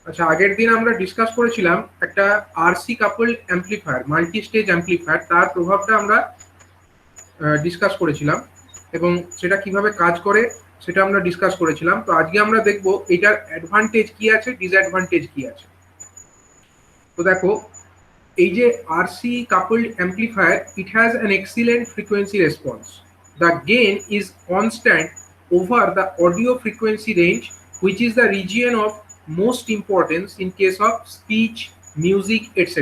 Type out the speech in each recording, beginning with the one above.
আচ্ছা, আগের দিন আমরা ডিসকাস করেছিলাম একটা RC coupled amplifier, multi stage amplifier, তার প্রভাবটা আমরা ডিসকাস করেছিলাম এবং সেটা কিভাবে কাজ করে সেটা আমরা ডিসকাস করেছিলাম। তো আজকে আমরা দেখব এটার অ্যাডভান্টেজ কি আছে, ডিসঅ্যাডভান্টেজ কি আছে। তো দেখো, এই যে RC coupled amplifier, it has an excellent frequency response. The gain is constant over the audio frequency range, which is the region of most importance in case of speech, music, etc.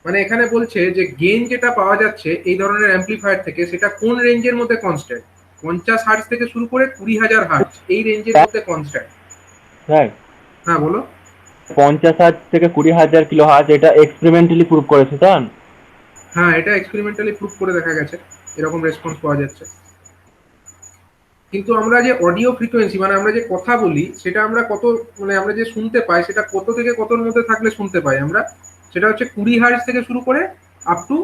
মানে এখানে বলছে যে gain যেটা পাওয়া যাচ্ছে এই ধরনের amplifier থেকে, সেটা কোন রেঞ্জের মধ্যে কনস্ট্যান্ট? 50 হার্টজ থেকে শুরু করে 20,000 হার্টজ, এই রেঞ্জের মধ্যে কনস্ট্যান্ট। হ্যাঁ, হ্যাঁ বলো। 50,000 থেকে 20,000 কিলো হার্জ, এটা এক্সপেরিমেন্টালি প্রুভ করেছে তাই? হ্যাঁ, এটা এক্সপেরিমেন্টালি প্রুভ করে দেখা গেছে এরকম রেসপন্স পাওয়া যাচ্ছে। কিন্তু আমরা যে অডিও ফ্রিকোয়েন্সি, মানে আমরা যে কথা বলি, সেটা আমরা কত, মানে আমরা যে শুনতে পাই সেটা কত থেকে কতর মধ্যে থাকলে শুনতে পাই আমরা? সেটা হচ্ছে 20 হার্টজ থেকে শুরু করে আপ টু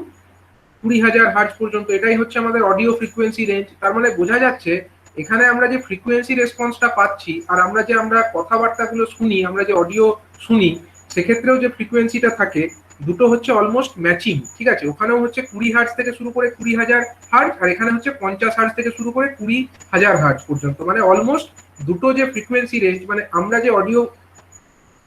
20,000 হার্টজ পর্যন্ত। এটাই হচ্ছে আমাদের অডিও ফ্রিকোয়েন্সি রেঞ্জ। তার মানে বোঝা যাচ্ছে এখানে আমরা যে ফ্রিকোয়েন্সি রেসপন্সটা পাচ্ছি, আর আমরা কথাবার্তাগুলো শুনি, আমরা যে অডিও শুনি, সেক্ষেত্রেও যে ফ্রিকোয়েন্সিটা থাকে, দুটো হচ্ছে অলমোস্ট ম্যাচিং। ঠিক আছে, ওখানেও হচ্ছে 20 হার্টজ থেকে শুরু করে 20,000 হার্টজ, আর এখানে হচ্ছে 50 হার্টজ থেকে শুরু করে 20,000 হার্টজ পর্যন্ত। মানে অলমোস্ট দুটো যে ফ্রিকোয়েন্সি রেঞ্জ, মানে আমরা যে অডিও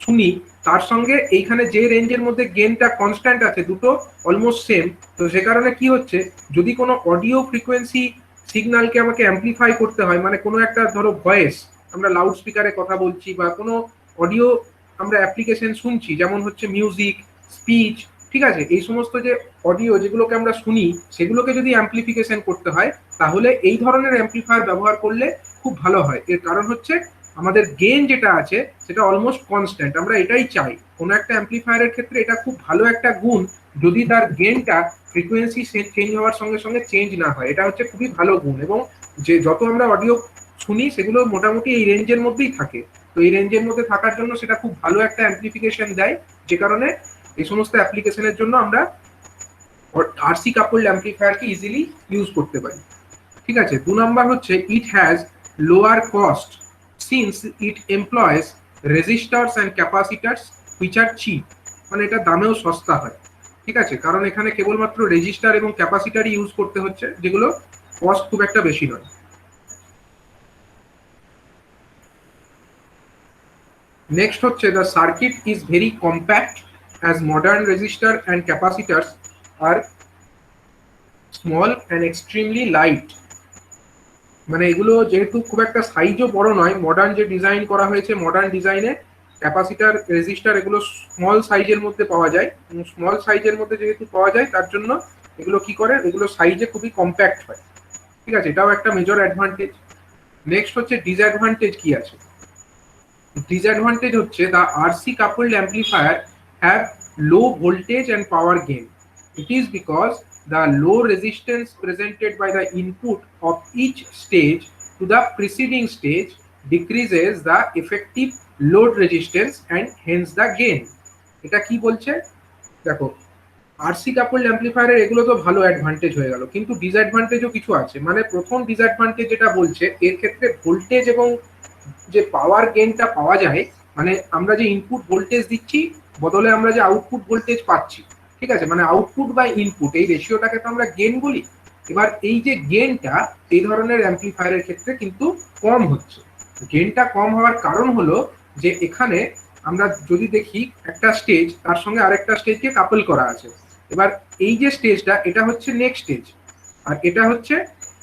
শুনি তার সঙ্গে এইখানে যে রেঞ্জের মধ্যে গেনটা কনস্ট্যান্ট আছে, দুটো অলমোস্ট সেম। তো সে কারণে কি হচ্ছে, যদি কোনো অডিও ফ্রিকোয়েন্সি সিগন্যালকে আমাকে অ্যাম্পলিফাই করতে হয়, মানে কোনো একটা ধরো ভয়েস, আমরা লাউড স্পিকারে কথা বলছি বা কোনো অডিও আমরা অ্যাপ্লিকেশন শুনছি, যেমন হচ্ছে মিউজিক, স্পিচ, ঠিক আছে, এই সমস্ত যে অডিও যেগুলোকে আমরা শুনি, সেগুলোকে যদি অ্যাম্পলিফিকেশন করতে হয়, তাহলে এই ধরনের অ্যাম্পলিফায়ার ব্যবহার করলে খুব ভালো হয়। এর কারণ হচ্ছে আমাদের গেইন যেটা আছে সেটা অলমোস্ট কনস্ট্যান্ট। আমরা এটাই চাই কোনো একটা অ্যাম্পলিফায়ারের ক্ষেত্রে, এটা খুব ভালো একটা গুণ যদি তার গেইনটা ফ্রিকোয়েন্সি চেঞ্জ হওয়ার সঙ্গে সঙ্গে চেঞ্জ না হয়। এটা হচ্ছে খুবই ভালো গুণ। এবং যে যত আমরা অডিও শুনি সেগুলো মোটামুটি এই রেঞ্জের মধ্যেই থাকে। তো এই রেঞ্জের মধ্যে থাকার জন্য সেটা খুব ভালো একটা অ্যাম্পলিফিকেশন দেয়, যে কারণে এই সমস্ত অ্যাপ্লিকেশনের জন্য আমরা আরসি কাপল অ্যাম্পলিফায়ারকে ইজিলি ইউজ করতে পারি। ঠিক আছে, 2 নাম্বার হচ্ছে it has lower cost since it employs resistors and capacitors which are cheap. মানে এটা দামেও সস্তা হয়। ঠিক আছে, কারণ এখানে কেবলমাত্র রেজিস্টার এবং ক্যাপাসিটারই ইউজ করতে হচ্ছে, যেগুলো কস্ট খুব একটা বেশি নয়। নেক্সট হচ্ছে the circuit is very compact as modern resistor and capacitors are small and extremely light. মানে এগুলো যেহেতু খুব একটা সাইজও বড় নয়, মডার্ন যে ডিজাইন করা হয়েছে, মডার্ন ডিজাইনে ক্যাপাসিটার, রেজিস্টার এগুলো স্মল সাইজের মধ্যে পাওয়া যায়। স্মল সাইজের মধ্যে যেহেতু পাওয়া যায়, তার জন্য এগুলো কি করে, এগুলো সাইজে খুবই কম্প্যাক্ট হয়। ঠিক আছে, এটাও একটা মেজর অ্যাডভান্টেজ। নেক্সট হচ্ছে ডিসঅ্যাডভান্টেজ কি আছে। ডিসঅ্যাডভান্টেজ হচ্ছে the RC coupled amplifier have low voltage and power gain. It is because the low resistance presented by the input of each stage to the preceding stage decreases the effective load resistance and hence the gain. এটা কি বলছে দেখো, RC কাপল অ্যাম্পলিফায়ারের এগুলো তো ভালো advantage হয়ে গেল, কিন্তু ডিসঅ্যাডভান্টেজও কিছু আছে। মানে প্রথম ডিসঅ্যাডভান্টেজ যেটা বলছে, এর ক্ষেত্রে ভোল্টেজ এবং যে পাওয়ার গেইনটা পাওয়া যায়, মানে আমরা যে ইনপুট ভোল্টেজ দিচ্ছি বদলে আমরা যে আউটপুট ভোল্টেজ পাচ্ছি, ঠিক আছে, মানে আউটপুট বাই ইনপুট, এই রেশিওটাকে তো আমরা গেইন বলি। এবার এই যে গেইনটা এই ধরনের অ্যাম্পলিফায়ারের ক্ষেত্রে কিন্তু কম হচ্ছে। গেইনটা কম হওয়ার কারণ হলো যে এখানে আমরা যদি দেখি একটা স্টেজ তার সঙ্গে আরেকটা স্টেজকে কাপল করা আছে। এবার এই যে স্টেজটা, এটা হচ্ছে নেক্সট স্টেজ, আর এটা হচ্ছে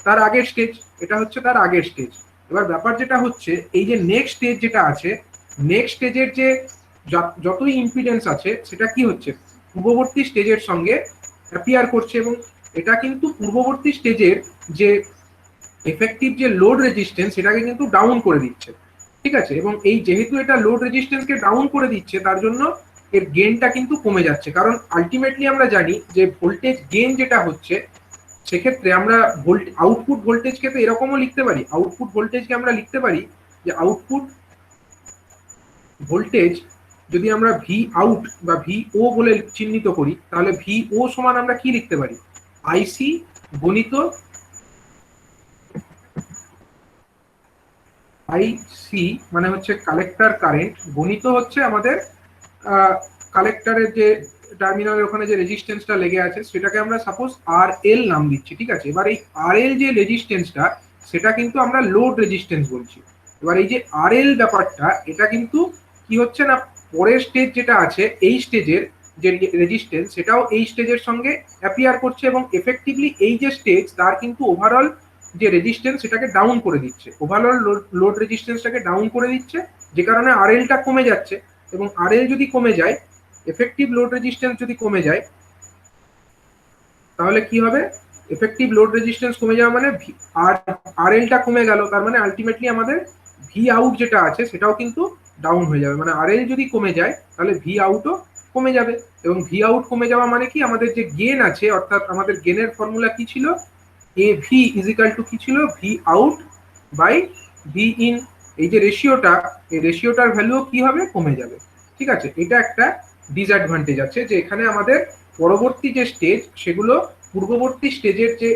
তার আগের স্টেজ, এটা হচ্ছে তার আগের স্টেজ। এবার ব্যাপার যেটা হচ্ছে, এই যে নেক্সট স্টেজ যেটা আছে, নেক্সট স্টেজের যে যতই ইম্পিডেন্স আছে, সেটা কি হচ্ছে, পূর্ববর্তী স্টেজের সঙ্গে অ্যাপিয়ার করছে, এবং এটা কিন্তু পূর্ববর্তী স্টেজের যে এফেক্টিভ যে লোড রেজিস্ট্যান্স, সেটাকে কিন্তু ডাউন করে দিচ্ছে। ঠিক আছে, এবং এই যেহেতু এটা লোড রেজিস্ট্যান্সকে ডাউন করে দিচ্ছে, তার জন্য এর গেইনটা কিন্তু কমে যাচ্ছে। কারণ আলটিমেটলি আমরা জানি যে ভোল্টেজ গেইন যেটা হচ্ছে, সেক্ষেত্রে আমরা আউটপুট ভোল্টেজকে তো এরকমও লিখতে পারি, আউটপুট ভোল্টেজকে আমরা লিখতে পারি যে আউটপুট ভোল্টেজ যদি আমরা ভি আউট বা ভি ও বলে চিহ্নিত করি, তাহলে ভি ও সমান আমরা কি লিখতে পারি, আইসি গণিত আইসি মানে হচ্ছে কালেক্টর কারেন্ট, গণিত হচ্ছে আমাদের কালেক্টরের যে টার্মিনালের ওখানে যে রেজিস্ট্যান্সটা লেগে আছে সেটাকে আমরা সাপোজ আর এল নাম দিচ্ছি, ঠিক আছে। এবার এই আর এল যে রেজিস্ট্যান্সটা সেটা কিন্তু আমরা লোড রেজিস্ট্যান্স বলছি। এবার এই যে আর এল ব্যাপারটা এটা কিন্তু কি হচ্ছে না, পরের স্টেজ যেটা আছে এই স্টেজের যে রেজিস্ট্যান্স সেটাও এই স্টেজের সঙ্গে অ্যাপিয়ার করছে এবং এফেক্টিভলি এই যে স্টেজ তার কিন্তু ওভারঅল যে রেজিস্ট্যান্স সেটাকে ডাউন করে দিচ্ছে, ওভারঅল লোড রেজিস্ট্যান্সটাকে ডাউন করে দিচ্ছে, যে কারণে আর এলটা কমে যাচ্ছে। এবং আর এল যদি কমে যায়, এফেক্টিভ লোড রেজিস্ট্যান্স যদি কমে যায়, তাহলে কি হবে, এফেক্টিভ লোড রেজিস্ট্যান্স কমে যাওয়া মানে আর এলটা কমে গেল, তার মানে আলটিমেটলি আমাদের ভি আউট যেটা আছে সেটাও কিন্তু ডাউন হয়ে যাবে। মানে আর এল যদি কমে যায় তাহলে ভি আউটও কমে যাবে। এবং ভি আউট কমে যাওয়া মানে কি, আমাদের যে গেন আছে, অর্থাৎ আমাদের গেনের ফর্মুলা কি ছিল, A V is equal to কি ছিল, V out by V in. এই যে রেশিওটা, এই রেশিওটার ভ্যালুও কি হবে, কমে যাবে। ঠিক আছে, এটা একটা ডিসঅ্যাডভান্টেজ আছে যে এখানে আমাদের পরবর্তী যে স্টেজ সেগুলো পূর্ববর্তী স্টেজের যে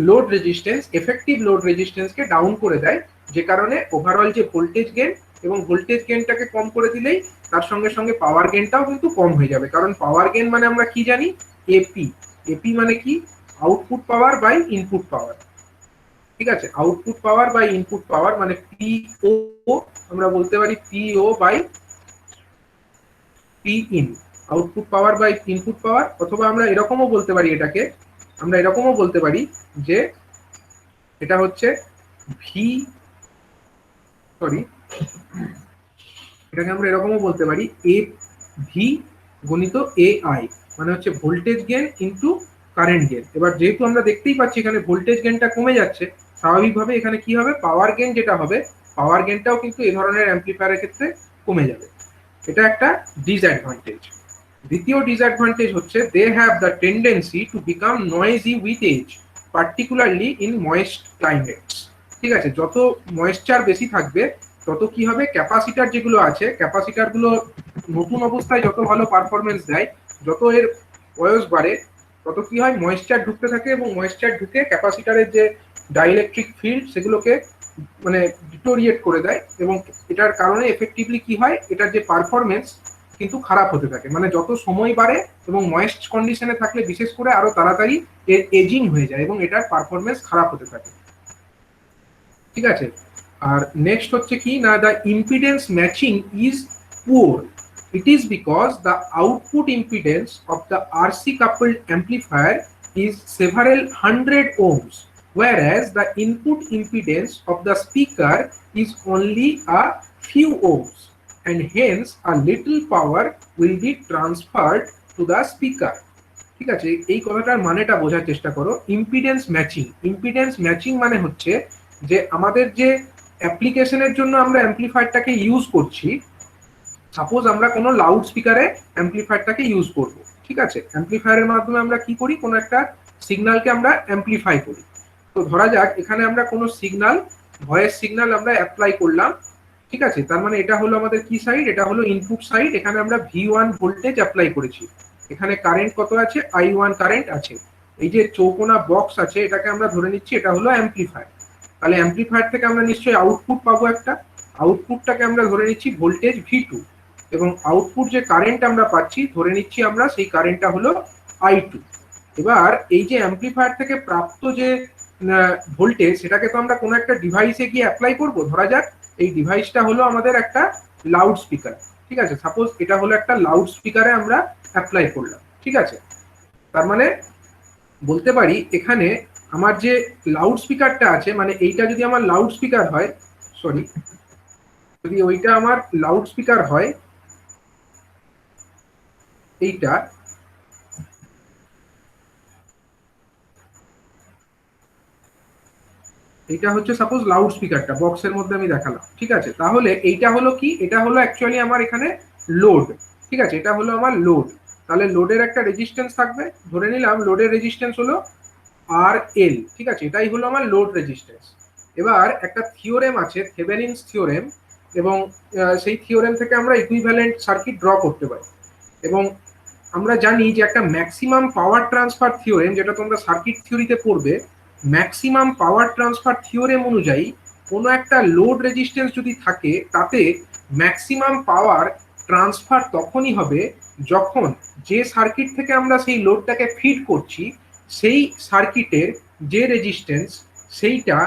লোড রেজিস্ট্যান্স, এফেক্টিভ লোড রেজিস্ট্যান্সকে ডাউন করে দেয়, যে কারণে ওভারঅল যে ভোল্টেজ গেন, এবং ভোল্টেজ গেনটাকে কম করে দিলেই তার সঙ্গে সঙ্গে পাওয়ার গেনটাও কিন্তু কম হয়ে যাবে। কারণ পাওয়ার গেন মানে আমরা কি জানি, এপি। এপি মানে কি, output power by input power. ঠিক আছে, output power by input power মানে পিও, আমরা বলতে পারি PO by P in, output power by input power. অথবা আমরা এরকমও বলতে পারি এটাকে, আমরা এরকমও বলতে পারি যে এটা হচ্ছে ভি, সরি, এটাকে আমরা এরকমও বলতে পারি এ ভি গুণিত এ আই, মানে হচ্ছে voltage gain into current gain. এবার যেহেতু আমরা দেখতেই পাচ্ছি এখানে ভোল্টেজ গেনটা কমে যাচ্ছে, স্বাভাবিকভাবে এখানে কি হবে, পাওয়ার গেন যেটা হবে, পাওয়ার গেনটাও কিন্তু এই ধরনের অ্যাম্পলিফায়ারের ক্ষেত্রে কমে যাবে। এটা একটা ডিসঅ্যাডভান্টেজ। দ্বিতীয় ডিসঅ্যাডভান্টেজ হচ্ছে they have the tendency to become noisy with age, particularly in moist climates. ঠিক আছে, যত ময়েশ্চার বেশি থাকবে তত কি হবে, ক্যাপাসিটার যেগুলো আছে, ক্যাপাসিটার গুলো নতুন অবস্থায় যত ভালো পারফরমেন্স দেয়, যত এর বয়স বাড়ে তত কি হয়, ময়েশ্চার ঢুকতে থাকে এবং ময়েশ্চার ঢুকে ক্যাপাসিটারের যে ডাইইলেকট্রিক ফিল্ড সেগুলোকে মানে ডিটোরিয়েট করে দেয়, এবং এটার কারণে এফেক্টিভলি কি হয়, এটার যে পারফরমেন্স কিন্তু খারাপ হতে থাকে। মানে যত সময় বাড়ে এবং ময়েস্ট কন্ডিশনে থাকলে বিশেষ করে আরো তাড়াতাড়ি এর এজিং হয়ে যায় এবং এটার পারফরমেন্স খারাপ হতে থাকে। ঠিক আছে, আর নেক্সট হচ্ছে কি না, the impedance matching is poor. It is because the output impedance of the RC coupled amplifier is several hundred ohms, whereas the input impedance of the speaker is only a few ohms, and hence a little power will be transferred to the speaker. ঠিক আছে, এই কথাটার মানেটা বোঝার চেষ্টা করো। Impedance matching, impedance matching মানে হচ্ছে যে আমাদের যে অ্যাপ্লিকেশনের জন্য আমরা অ্যাম্পলিফায়ারটাকে ইউজ করছি, সাপোজ আমরা কোনো লাউড স্পিকারে অ্যাম্পলিফায়ারটাকে ইউজ করব। ঠিক আছে, অ্যাম্পলিফায়ারের মাধ্যমে আমরা কি করি, কোনো একটা সিগন্যালকে আমরা অ্যাম্পলিফাই করি। তো ধরা যাক এখানে আমরা কোনো সিগন্যাল, ভয়েস সিগন্যাল আমরা অ্যাপ্লাই করলাম। ঠিক আছে, তার মানে এটা হলো আমাদের কি সাইড, এটা হলো ইনপুট সাইড। এখানে আমরা V1 ভোল্টেজ অ্যাপ্লাই করেছি, এখানে কারেন্ট কত আছে, I1 কারেন্ট আছে। এই যে চৌকোনা বক্স আছে এটাকে আমরা ধরে নিচ্ছি এটা হলো অ্যাম্পলিফায়ার। তাহলে অ্যাম্পলিফায়ার থেকে আমরা নিশ্চয়ই আউটপুট পাবো একটা, আউটপুটটাকে আমরা ধরে নিচ্ছি ভোল্টেজ V2, এবং আউটপুট যে কারেন্ট আমরা পাচ্ছি ধরে নিচ্ছি আমরা সেই কারেন্টটা হলো I2। এবার এই যে অ্যাম্পলিফায়ার থেকে প্রাপ্ত যে ভোল্টেজ সেটাকে তো আমরা কোনো একটা ডিভাইসে গিয়ে অ্যাপ্লাই করব। ধরা যাক এই ডিভাইসটা হলো আমাদের একটা লাউড স্পিকার। ঠিক আছে, সাপোজ এটা হলো একটা লাউড স্পিকারে আমরা অ্যাপ্লাই করলাম। ঠিক আছে, তার মানে বলতে পারি এখানে আমার যে লাউড স্পিকারটা আছে, মানে এইটা যদি আমার লাউড স্পিকার হয়, সরি, যদি ওইটা আমার লাউড স্পিকার হয়, এইটা এইটা হচ্ছে সাপোজ লাউড স্পিকারটা বক্সের মধ্যে আমি দেখালাম। ঠিক আছে, তাহলে এইটা হলো কি, এটা হলো অ্যাকচুয়ালি আমার এখানে লোড। ঠিক আছে, এটা হলো আমার লোড। তাহলে লোডের একটা রেজিস্ট্যান্স থাকবে, ধরে নিলাম লোডের রেজিস্ট্যান্স হলো আর এল। ঠিক আছে, এটাই হলো আমার লোড রেজিস্ট্যান্স। এবার একটা থিওরেম আছে, থেভেনিনস থিওরেম, এবং সেই থিওরেম থেকে আমরা ইকুইভ্যালেন্ট সার্কিট ড্র করতে পারি। এবং আমরা জানি যে একটা ম্যাক্সিমাম পাওয়ার ট্রান্সফার থিওরেম, যেটা তোমরা সার্কিট থিওরিতে পড়বে, ম্যাক্সিমাম পাওয়ার ট্রান্সফার থিওরেম অনুযায়ী কোনো একটা লোড রেজিস্ট্যান্স যদি থাকে তাতে ম্যাক্সিমাম পাওয়ার ট্রান্সফার তখনই হবে যখন যে সার্কিট থেকে আমরা সেই লোডটাকে ফিড করছি সেই সার্কিটের যে রেজিস্ট্যান্স সেইটা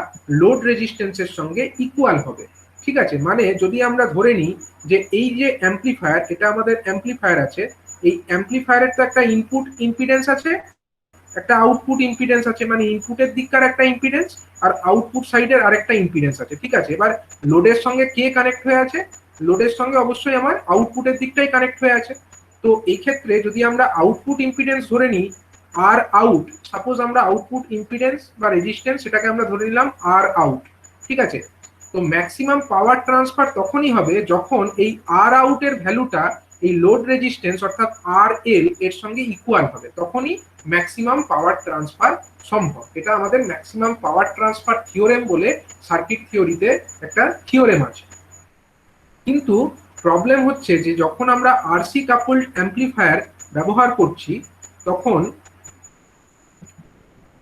লোড রেজিস্ট্যান্সের সঙ্গে ইকুয়াল হবে। ঠিক আছে, মানে যদি আমরা ধরে নিই যে এই যে অ্যাম্পলিফায়ার, এটা আমাদের অ্যাম্পলিফায়ার আছে, এই অ্যাম্পলিফায়ারের তো একটা ইনপুট ইম্পিডেন্স আছে, একটা আউটপুট ইম্পিডেন্স আছে, মানে ইনপুটের দিককার একটা ইম্পিডেন্স আর আউটপুট সাইডের আরেকটা ইম্পিডেন্স আছে। ঠিক আছে, এবার লোডের সঙ্গে কে কানেক্ট হয়ে আছে? লোডের সঙ্গে অবশ্যই আমার আউটপুটের দিকটাই কানেক্ট হয়ে আছে। তো এই ক্ষেত্রে যদি আমরা আউটপুট ইম্পিডেন্স ধরে নিই আর আউট, সাপোজ আমরা আউটপুট ইম্পিডেন্স বা রেজিস্ট্যান্স সেটাকে আমরা ধরে নিলাম আর আউট। ঠিক আছে, তো ম্যাক্সিমাম পাওয়ার ট্রান্সফার তখনই হবে যখন এই আর আউটের ভ্যালুটা এই লোড রেজিস্ট্যান্স অর্থাৎ আর এল এর সঙ্গে ইকুয়াল হবে, তখনই ম্যাক্সিমাম পাওয়ার ট্রান্সফার সম্ভব। এটা আমাদের ম্যাক্সিমাম পাওয়ার ট্রান্সফার থিওরেম বলে সার্কিট থিওরিতে একটা থিওরেম আছে। কিন্তু প্রবলেম হচ্ছে যে যখন আমরা আরসি কাপলড অ্যাম্পলিফায়ার ব্যবহার করছি তখন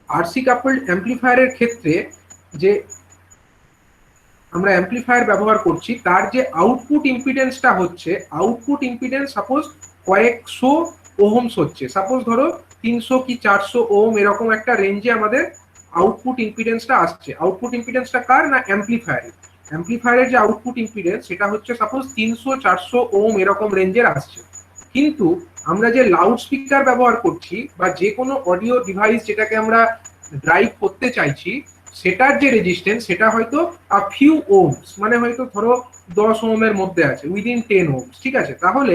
আরসি কাপলড অ্যাম্পলিফায়ারের ক্ষেত্রে যে আমরা অ্যাম্পলিফায়ার ব্যবহার করছি তার যে আউটপুট ইম্পিডেন্সটা হচ্ছে, আউটপুট ইম্পিডেন্স সাপোজ কয়েকশো ওহমস হচ্ছে, সাপোজ ধরো 300 কি 400 ওহম এরকম একটা রেঞ্জে আমাদের আউটপুট ইম্পিডেন্সটা আসছে। আউটপুট ইম্পিডেন্সটা কার? না অ্যাম্পলিফায়ারের। অ্যাম্পলিফায়ারের যে আউটপুট ইম্পিডেন্স সেটা হচ্ছে সাপোজ 300-400 ওহম এরকম রেঞ্জের আসছে। কিন্তু আমরা যে লাউড স্পিকার ব্যবহার করছি বা যে কোনো অডিও ডিভাইস যেটাকে আমরা ড্রাইভ করতে চাইছি সেটার যে রেজিস্ট্যান্স সেটা হয়তো আ ফিউ ওহমস, মানে হয়তো ধরো 10 ওহমের মধ্যে আছে, উইদিন 10 ওহমস। ঠিক আছে, তাহলে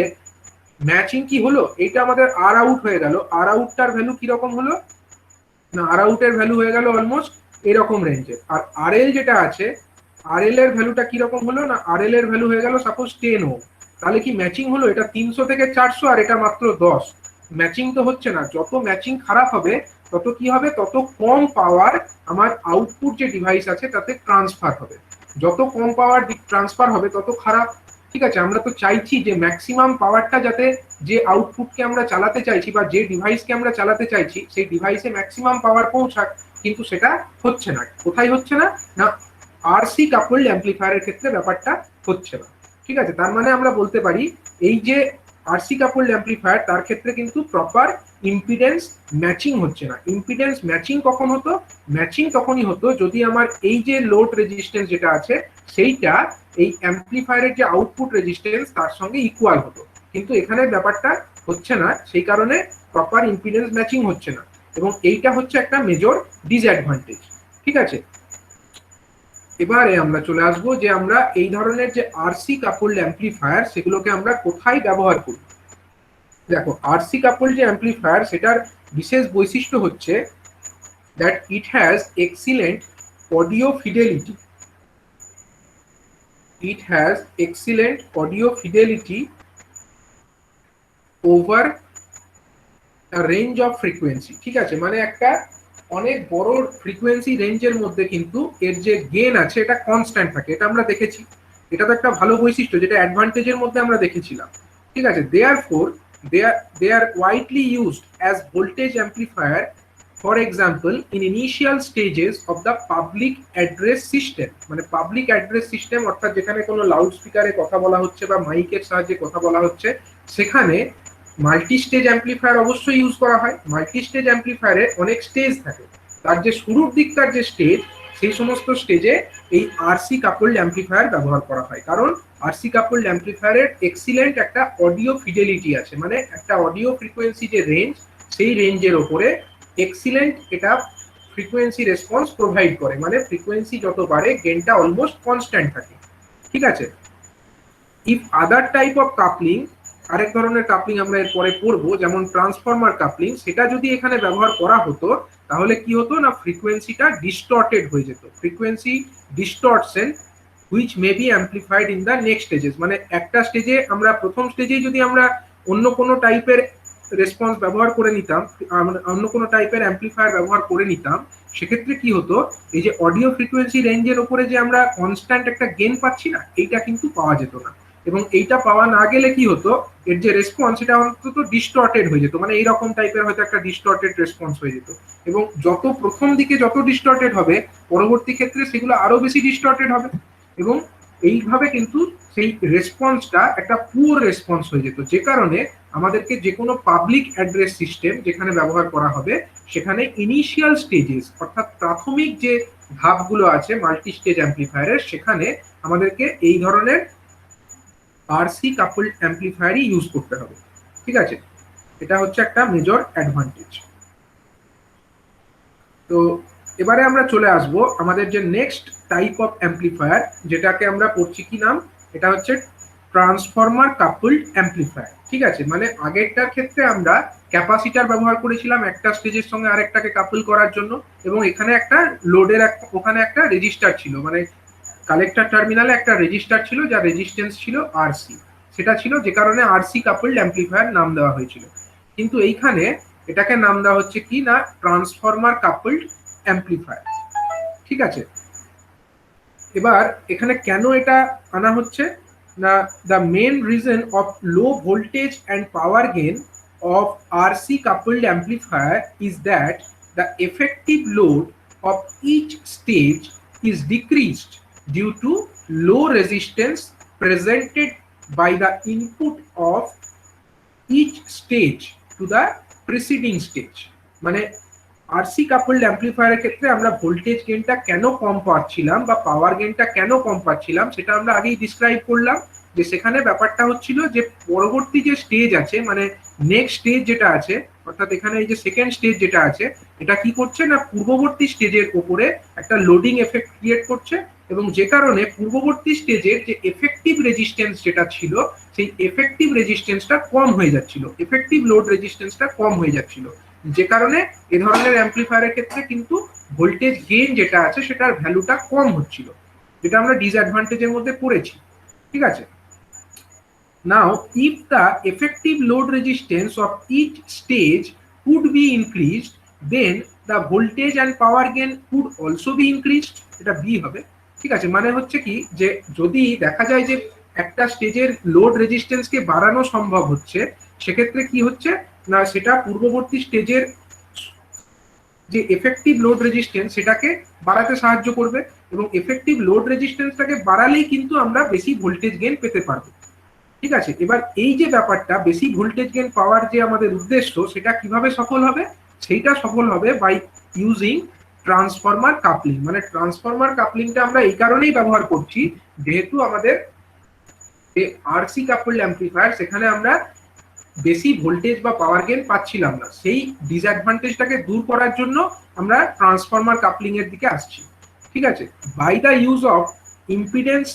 ম্যাচিং কি হলো? এটা আমাদের আর আউট হয়ে গেল। আর আউটটার ভ্যালু কিরকম হলো? না, আর আউটের ভ্যালু হয়ে গেল অলমোস্ট এরকম রেঞ্জের। আর আর এল যেটা আছে, আর এল এর ভ্যালুটা কিরকম হলো? না, আর এল এর ভ্যালু হয়ে গেল সাপোজ 10 ওহম। তাহলে কি ম্যাচিং হলো? এটা 300 থেকে 400 আর এটা মাত্র 10। ম্যাচিং তো হচ্ছে না। যত ম্যাচিং খারাপ হবে তত কি হবে? তত কম পাওয়ার আমার আউটপুট যে ডিভাইস আছে তাতে ট্রান্সফার হবে। যত কম পাওয়ার ট্রান্সফার হবে তত খারাপ। ঠিক আছে, আমরা তো চাইছি যে ম্যাক্সিমাম পাওয়ারটা যাতে যে আউটপুটকে আমরা চালাতে চাইছি বা যে ডিভাইসকে আমরা চালাতে চাইছি সেই ডিভাইসে ম্যাক্সিমাম পাওয়ার পৌঁছাক, কিন্তু সেটা হচ্ছে না। কোথায় হচ্ছে না? না, আরসি কাপলড অ্যাম্পলিফায়ারের ক্ষেত্রে ব্যাপারটা হচ্ছে না। ঠিক আছে, তার মানে আমরা বলতে পারি এই যে আরসি কাপলড অ্যাম্পলিফায়ার তার ক্ষেত্রে কিন্তু প্রপার ইম্পিডেন্স ম্যাচিং হচ্ছে না। ইম্পিডেন্স ম্যাচিং কখন হতো? ম্যাচিং তখনই হতো যদি আমার এই যে লোড রেজিস্ট্যান্স যেটা আছে সেইটা এই অ্যাম্পলিফায়ারের যে আউটপুট রেজিস্ট্যান্স তার সঙ্গে ইকুয়াল হতো। কিন্তু এখানে ব্যাপারটা হচ্ছে না, সেই কারণে প্রপার ইম্পিডেন্স ম্যাচিং হচ্ছে না, এবং এইটা হচ্ছে একটা মেজর ডিসঅ্যাডভান্টেজ। ঠিক আছে, এবারে আমরা চলে আসবো যে আমরা এই ধরনের যে আরসি কাপলড অ্যাম্পলিফায়ার সেগুলোকে আমরা কোথায় ব্যবহার করি। দেখো, আরসি কাপলড যে অ্যাম্পলিফায়ার সেটার বিশেষ বৈশিষ্ট্য হচ্ছে that it has excellent audio fidelity. It has excellent audio fidelity over a range of frequency। ঠিক আছে, মানে একটা অনেক বড় ফ্রিকোয়েন্সি রেঞ্জের মধ্যে কিন্তু এর যে গেইন আছে এটা কনস্ট্যান্ট থাকে, এটা আমরা দেখেছি। এটা তো একটা ভালো বৈশিষ্ট্য যেটা অ্যাডভান্টেজের মধ্যে আমরা দেখেছিলাম। ঠিক আছে, therefore they are widely used as voltage amplifier, for example in initial stages of the public address system। মানে পাবলিক অ্যাড্রেস সিস্টেম অর্থাৎ যেখানে কোনো লাউড স্পিকারে কথা বলা হচ্ছে বা মাইকের সাহায্যে কথা বলা হচ্ছে সেখানে মাল্টি স্টেজ অ্যাম্পলিফায়ার অবশ্যই ইউজ করা হয়। মাল্টি স্টেজ অ্যাম্পলিফায়ারে অনেক স্টেজ থাকে, তার যে শুরুর দিককার যে স্টেজ সেই সমস্ত স্টেজে এই আরসি কাপলড অ্যাম্পলিফায়ার ব্যবহার করা হয়, কারণ আরসি কাপলড অ্যাম্পলিফায়ারের এক্সিলেন্ট একটা অডিও ফিডেলিটি আছে, মানে একটা অডিও ফ্রিকোয়েন্সি যে রেঞ্জ সেই রেঞ্জের ওপরে এক্সিলেন্ট এটা ফ্রিকোয়েন্সি রেসপন্স প্রোভাইড করে, মানে ফ্রিকোয়েন্সি যত বাড়ে গেইনটা অলমোস্ট কনস্ট্যান্ট থাকে। ঠিক আছে, if other type of coupling, আরেক ধরনের কাপলিং আমরা এরপরে পড়বো যেমন ট্রান্সফর্মার কাপলিং, সেটা যদি এখানে ব্যবহার করা হতো তাহলে কি হতো না ফ্রিকোয়েন্সিটা ডিস্টর্টেড হয়ে যেত। Frequency distortion which may be amplified in the next stages. মানে একটা স্টেজে আমরা প্রথম স্টেজেই যদি আমরা অন্য কোনো টাইপের রেসপন্স ব্যবহার করে নিতাম, অন্য কোনো টাইপের অ্যাম্পলিফায়ার ব্যবহার করে নিতাম, সেক্ষেত্রে কি হতো এই যে অডিও ফ্রিকোয়েন্সি রেঞ্জের উপরে যে আমরা কনস্ট্যান্ট একটা গেইন পাচ্ছি না এইটা কিন্তু পাওয়া যেত না। এবং এইটা পাওয়া না গেলে কি হতো, এর যে রেসপন্স সেটা অন্তত ডিস্টর্টেড হয়ে যেত, মানে এইরকম টাইপের হয়তো একটা ডিস্টর্টেড রেসপন্স হয়ে যেত। এবং যত প্রথম দিকে যত ডিস্টর্টেড হবে, পরবর্তী ক্ষেত্রে সেগুলো আরো বেশি ডিস্টর্টেড হবে, এবং এইভাবে কিন্তু সেই রেসপন্সটা একটা পুয়ার রেসপন্স হয়ে যেত। যে কারণে আমাদেরকে যে কোনো পাবলিক অ্যাড্রেস সিস্টেম যেখানে ব্যবহার করা হবে, সেখানে ইনিশিয়াল স্টেজেস অর্থাৎ প্রাথমিক যে ধাপগুলো আছে মাল্টি স্টেজ অ্যাম্পলিফায়ারের, সেখানে আমাদেরকে এই ধরনের আরসি কাপলড অ্যাম্পলিফায়ারই ইউজ করতে হবে। ঠিক আছে, এটা হচ্ছে একটা মেজর অ্যাডভান্টেজ। তো এবারে আমরা চলে আসব আমাদের যে নেক্সট টাইপ অফ অ্যাম্পলিফায়ার, যেটাকে আমরা পড়ছি কি নাম, এটা হচ্ছে ট্রান্সফরমার কাপলড অ্যাম্পলিফায়ার। ঠিক আছে, মানে আগেরটার ক্ষেত্রে আমরা ক্যাপাসিটার ব্যবহার করেছিলাম একটা স্টেজের সঙ্গে আরেকটাকে কাপল করার জন্য, এবং এখানে একটা লোডের ওখানে একটা রেজিস্টার ছিল, মানে কালেক্টর টার্মিনালে একটা রেজিস্টার ছিল যার রেজিস্ট্যান্স ছিল আরসি, সেটা ছিল যে কারণে আরসি কাপলড অ্যাম্পলিফায়ার নাম দেওয়া হয়েছিল। কিন্তু এইখানে এটাকে নাম দেওয়া হচ্ছে কি না, ট্রান্সফরমার কাপলড অ্যাম্পলিফায়ার। ঠিক আছে, এবার এখানে কেন এটা আনা হচ্ছে না, the main reason of low voltage and power gain of RC coupled amplifier is that the effective load of each stage is decreased due to low resistance presented by the input of each stage to the preceding stage। মানে RC coupled অ্যাম্পলিফায়ারের ক্ষেত্রে আমরা voltage গেনটা কেন কম পাচ্ছিলাম বা পাওয়ার গেনটা কেন কম পাচ্ছিলাম সেটা আমরা আগেই ডিসক্রাইব করলাম, যে সেখানে ব্যাপারটা হচ্ছিল যে পরবর্তী যে স্টেজ আছে, মানে নেক্সট স্টেজ যেটা আছে, অর্থাৎ এখানে এই যে সেকেন্ড স্টেজ যেটা আছে, এটা কি করছে না পূর্ববর্তী স্টেজের উপরে একটা লোডিং এফেক্ট ক্রিয়েট করছে, এবং যে কারণে পূর্ববর্তী স্টেজের যে এফেক্টিভ রেজিস্ট্যান্স যেটা ছিল, সেই এফেক্টিভ রেজিস্ট্যান্সটা কম হয়ে যাচ্ছিল, এফেক্টিভ লোড রেজিস্ট্যান্সটা কম হয়ে যাচ্ছিল, যে কারণে এ ধরনের অ্যাম্পলিফায়ারের ক্ষেত্রে কিন্তু ভোল্টেজ গেইন যেটা আছে সেটার ভ্যালুটা কম হচ্ছিল, যেটা আমরা ডিসঅ্যাডভান্টেজের মধ্যে পড়েছি। ঠিক আছে, now if the effective load resistance of each stage could be increased, then the voltage and power gain could also be increased। এটা বি হবে। ঠিক আছে, মানে হচ্ছে কি যে যদি দেখা যায় যে একটা স্টেজের লোড রেজিস্ট্যান্সকে বাড়ানো সম্ভব হচ্ছে, সেক্ষেত্রে কি হচ্ছে না সেটা পূর্ববর্তী স্টেজের যে এফেক্টিভ লোড রেজিস্ট্যান্স সেটাকে বাড়াতে সাহায্য করবে, এবং এফেক্টিভ লোড রেজিস্ট্যান্সটাকে বাড়ালেই কিন্তু আমরা বেশি ভোল্টেজ গেইন পেতে পারবো। ঠিক আছে, এবার এই যে ব্যাপারটা বেশি ভোল্টেজ গেইন পাওয়ার যে আমাদের উদ্দেশ্য, সেটা কিভাবে সফল হবে, সেইটা সফল হবে বাই ইউজিং ট্রান্সফরমার কাপলিং। মানে ট্রান্সফরমার কাপলিংটা আমরা এই কারণেই ব্যবহার করছি, যেহেতু আমাদের যে আরসি কাপলড অ্যাম্পলিফায়ার সেখানে আমরা বেশি ভোল্টেজ বা পাওয়ার গেইন পাচ্ছিলাম না, সেই ডিসঅ্যাডভান্টেজটাকে দূর করার জন্য আমরা ট্রান্সফরমার কাপলিং এর দিকে আসছি। ঠিক আছে, by the use of impedance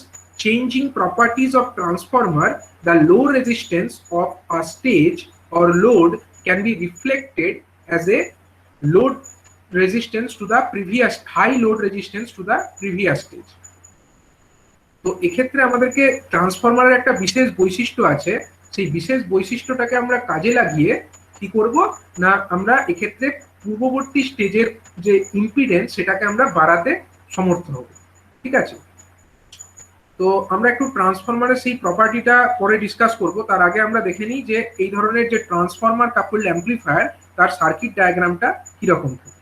changing properties of transformer, the low resistance of a stage or load can be reflected as a load resistance to the previous high load resistance to the previous stage। তো এক্ষেত্রে আমাদেরকে ট্রান্সফরমারের একটা বিশেষ বৈশিষ্ট্য আছে, সেই বিশেষ বৈশিষ্ট্যটাকে আমরা কাজে লাগিয়ে কি করব না, আমরা এক্ষেত্রে পূর্ববর্তী স্টেজের যে ইম্পিডেন্স সেটাকে আমরা বাড়াতে সমর্থ হব। ঠিক আছে, তো আমরা একটু ট্রান্সফরমারের সেই প্রপার্টিটা পরে ডিসকাস করব, তার আগে আমরা দেখে নিই যে এই ধরনের যে ট্রান্সফরমার কাপলড অ্যাম্পলিফায়ার তার সার্কিট ডায়াগ্রামটা কিরকম থাকে।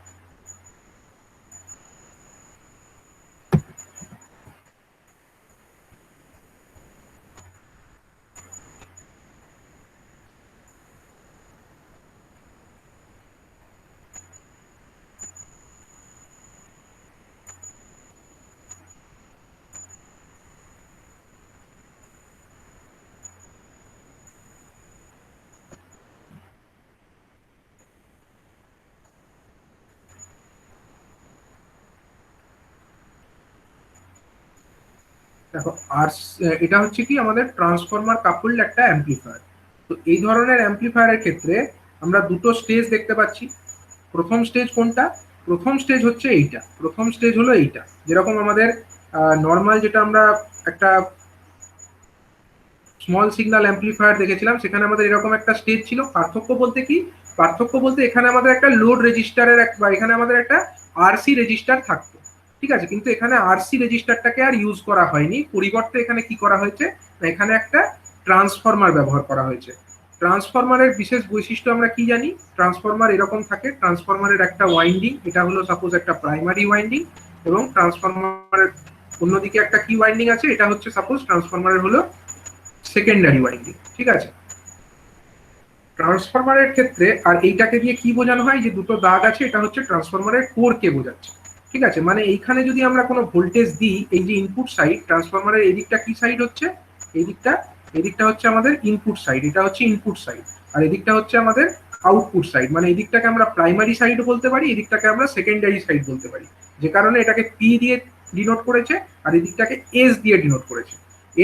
দেখো, আর এটা হচ্ছে কি আমাদের ট্রান্সফরমার কাপলড একটা অ্যাম্পলিফায়ার। তো এই ধরনের অ্যাম্পলিফায়ারের ক্ষেত্রে আমরা দুটো স্টেজ দেখতে পাচ্ছি। প্রথম স্টেজ কোনটা, প্রথম স্টেজ হচ্ছে এইটা, প্রথম স্টেজ হলো এইটা, যেরকম আমাদের নর্মাল যেটা আমরা একটা স্মল সিগন্যাল অ্যাম্পলিফায়ার দেখেছিলাম, সেখানে আমাদের এরকম একটা স্টেজ ছিল। পার্থক্য বলতে কি, পার্থক্য বলতে এখানে আমাদের একটা লোড রেজিস্টারের বা এখানে আমাদের একটা আরসি রেজিস্টার থাকতো। ঠিক আছে, কিন্তু এখানে আরসি রেজিস্টারটাকে আর ইউজ করা হয়নি, পরিবর্তে এখানে কি করা হয়েছে এখানে একটা ট্রান্সফরমার ব্যবহার করা হয়েছে। ট্রান্সফরমারের বিশেষ বৈশিষ্ট্য আমরা কি জানি? ট্রান্সফরমার এরকম থাকে, ট্রান্সফরমারের একটা ওয়াইন্ডিং, এটা হলো সাপোজ একটা প্রাইমারি ওয়াইন্ডিং, এবং ট্রান্সফরমারের অন্যদিকে একটা কি ওয়াইন্ডিং আছে, এটা হচ্ছে সাপোজ ট্রান্সফরমারের হলো সেকেন্ডারি ওয়াইন্ডিং। ঠিক আছে, ট্রান্সফরমারের ক্ষেত্রে আর এইটাকে দিয়ে কি বোঝানো হয়, যে দুটো দাগ আছে, এটা হচ্ছে ট্রান্সফরমারের কোরকে বোঝাচ্ছে। ঠিক আছে, মানে এইখানে যদি আমরা কোনো ভোল্টেজ দিই, এই যে ইনপুট সাইড, ট্রান্সফরমারের এদিকটা কি সাইড হচ্ছে, এদিকটা, এদিকটা হচ্ছে আমাদের ইনপুট সাইড, এটা হচ্ছে ইনপুট সাইড, আর এদিকটা হচ্ছে আমাদের আউটপুট সাইড। মানে এদিকটাকে আমরা প্রাইমারি সাইড বলতে পারি, এদিকটাকে আমরা সেকেন্ডারি সাইড বলতে পারি, যে কারণে এটাকে পি দিয়ে ডিনোট করেছে, আর এদিকটাকে এস দিয়ে ডিনোট করেছে।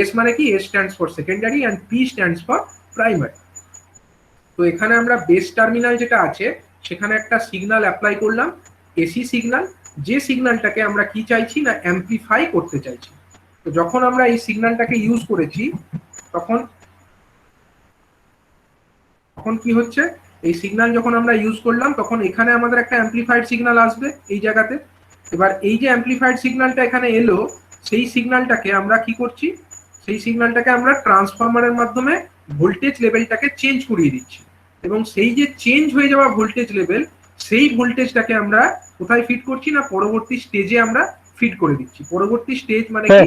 এস মানে কি? S stands for secondary and P stands for primary. তো এখানে আমরা বেস টার্মিনাল যেটা আছে সেখানে একটা সিগন্যাল অ্যাপ্লাই করলাম, এসি সিগন্যাল, যে সিগন্যালটাকে আমরা কি চাইছি না অ্যাম্পলিফাই করতে চাইছি। তো যখন আমরা এই সিগন্যালটাকে ইউজ করেছি তখন তখন কি হচ্ছে, এই সিগন্যাল যখন আমরা ইউজ করলাম তখন এখানে আমাদের একটা অ্যাম্পলিফাইড সিগন্যাল আসবে এই জায়গাতে। এবার এই যে অ্যাম্পলিফাইড সিগন্যালটা এখানে এলো, সেই সিগন্যালটাকে আমরা কি করছি, সেই সিগন্যালটাকে আমরা ট্রান্সফরমারের মাধ্যমে ভোল্টেজ লেভেলটাকে চেঞ্জ করিয়ে দিচ্ছি, এবং সেই যে চেঞ্জ হয়ে যাওয়া ভোল্টেজ লেভেল, সেই ভোল্টেজটাকে আমরা কোথায় ফিট করছি না পরবর্তী স্টেজে আমরা ফিট করে দিচ্ছি। পরবর্তী স্টেজ মানে কি?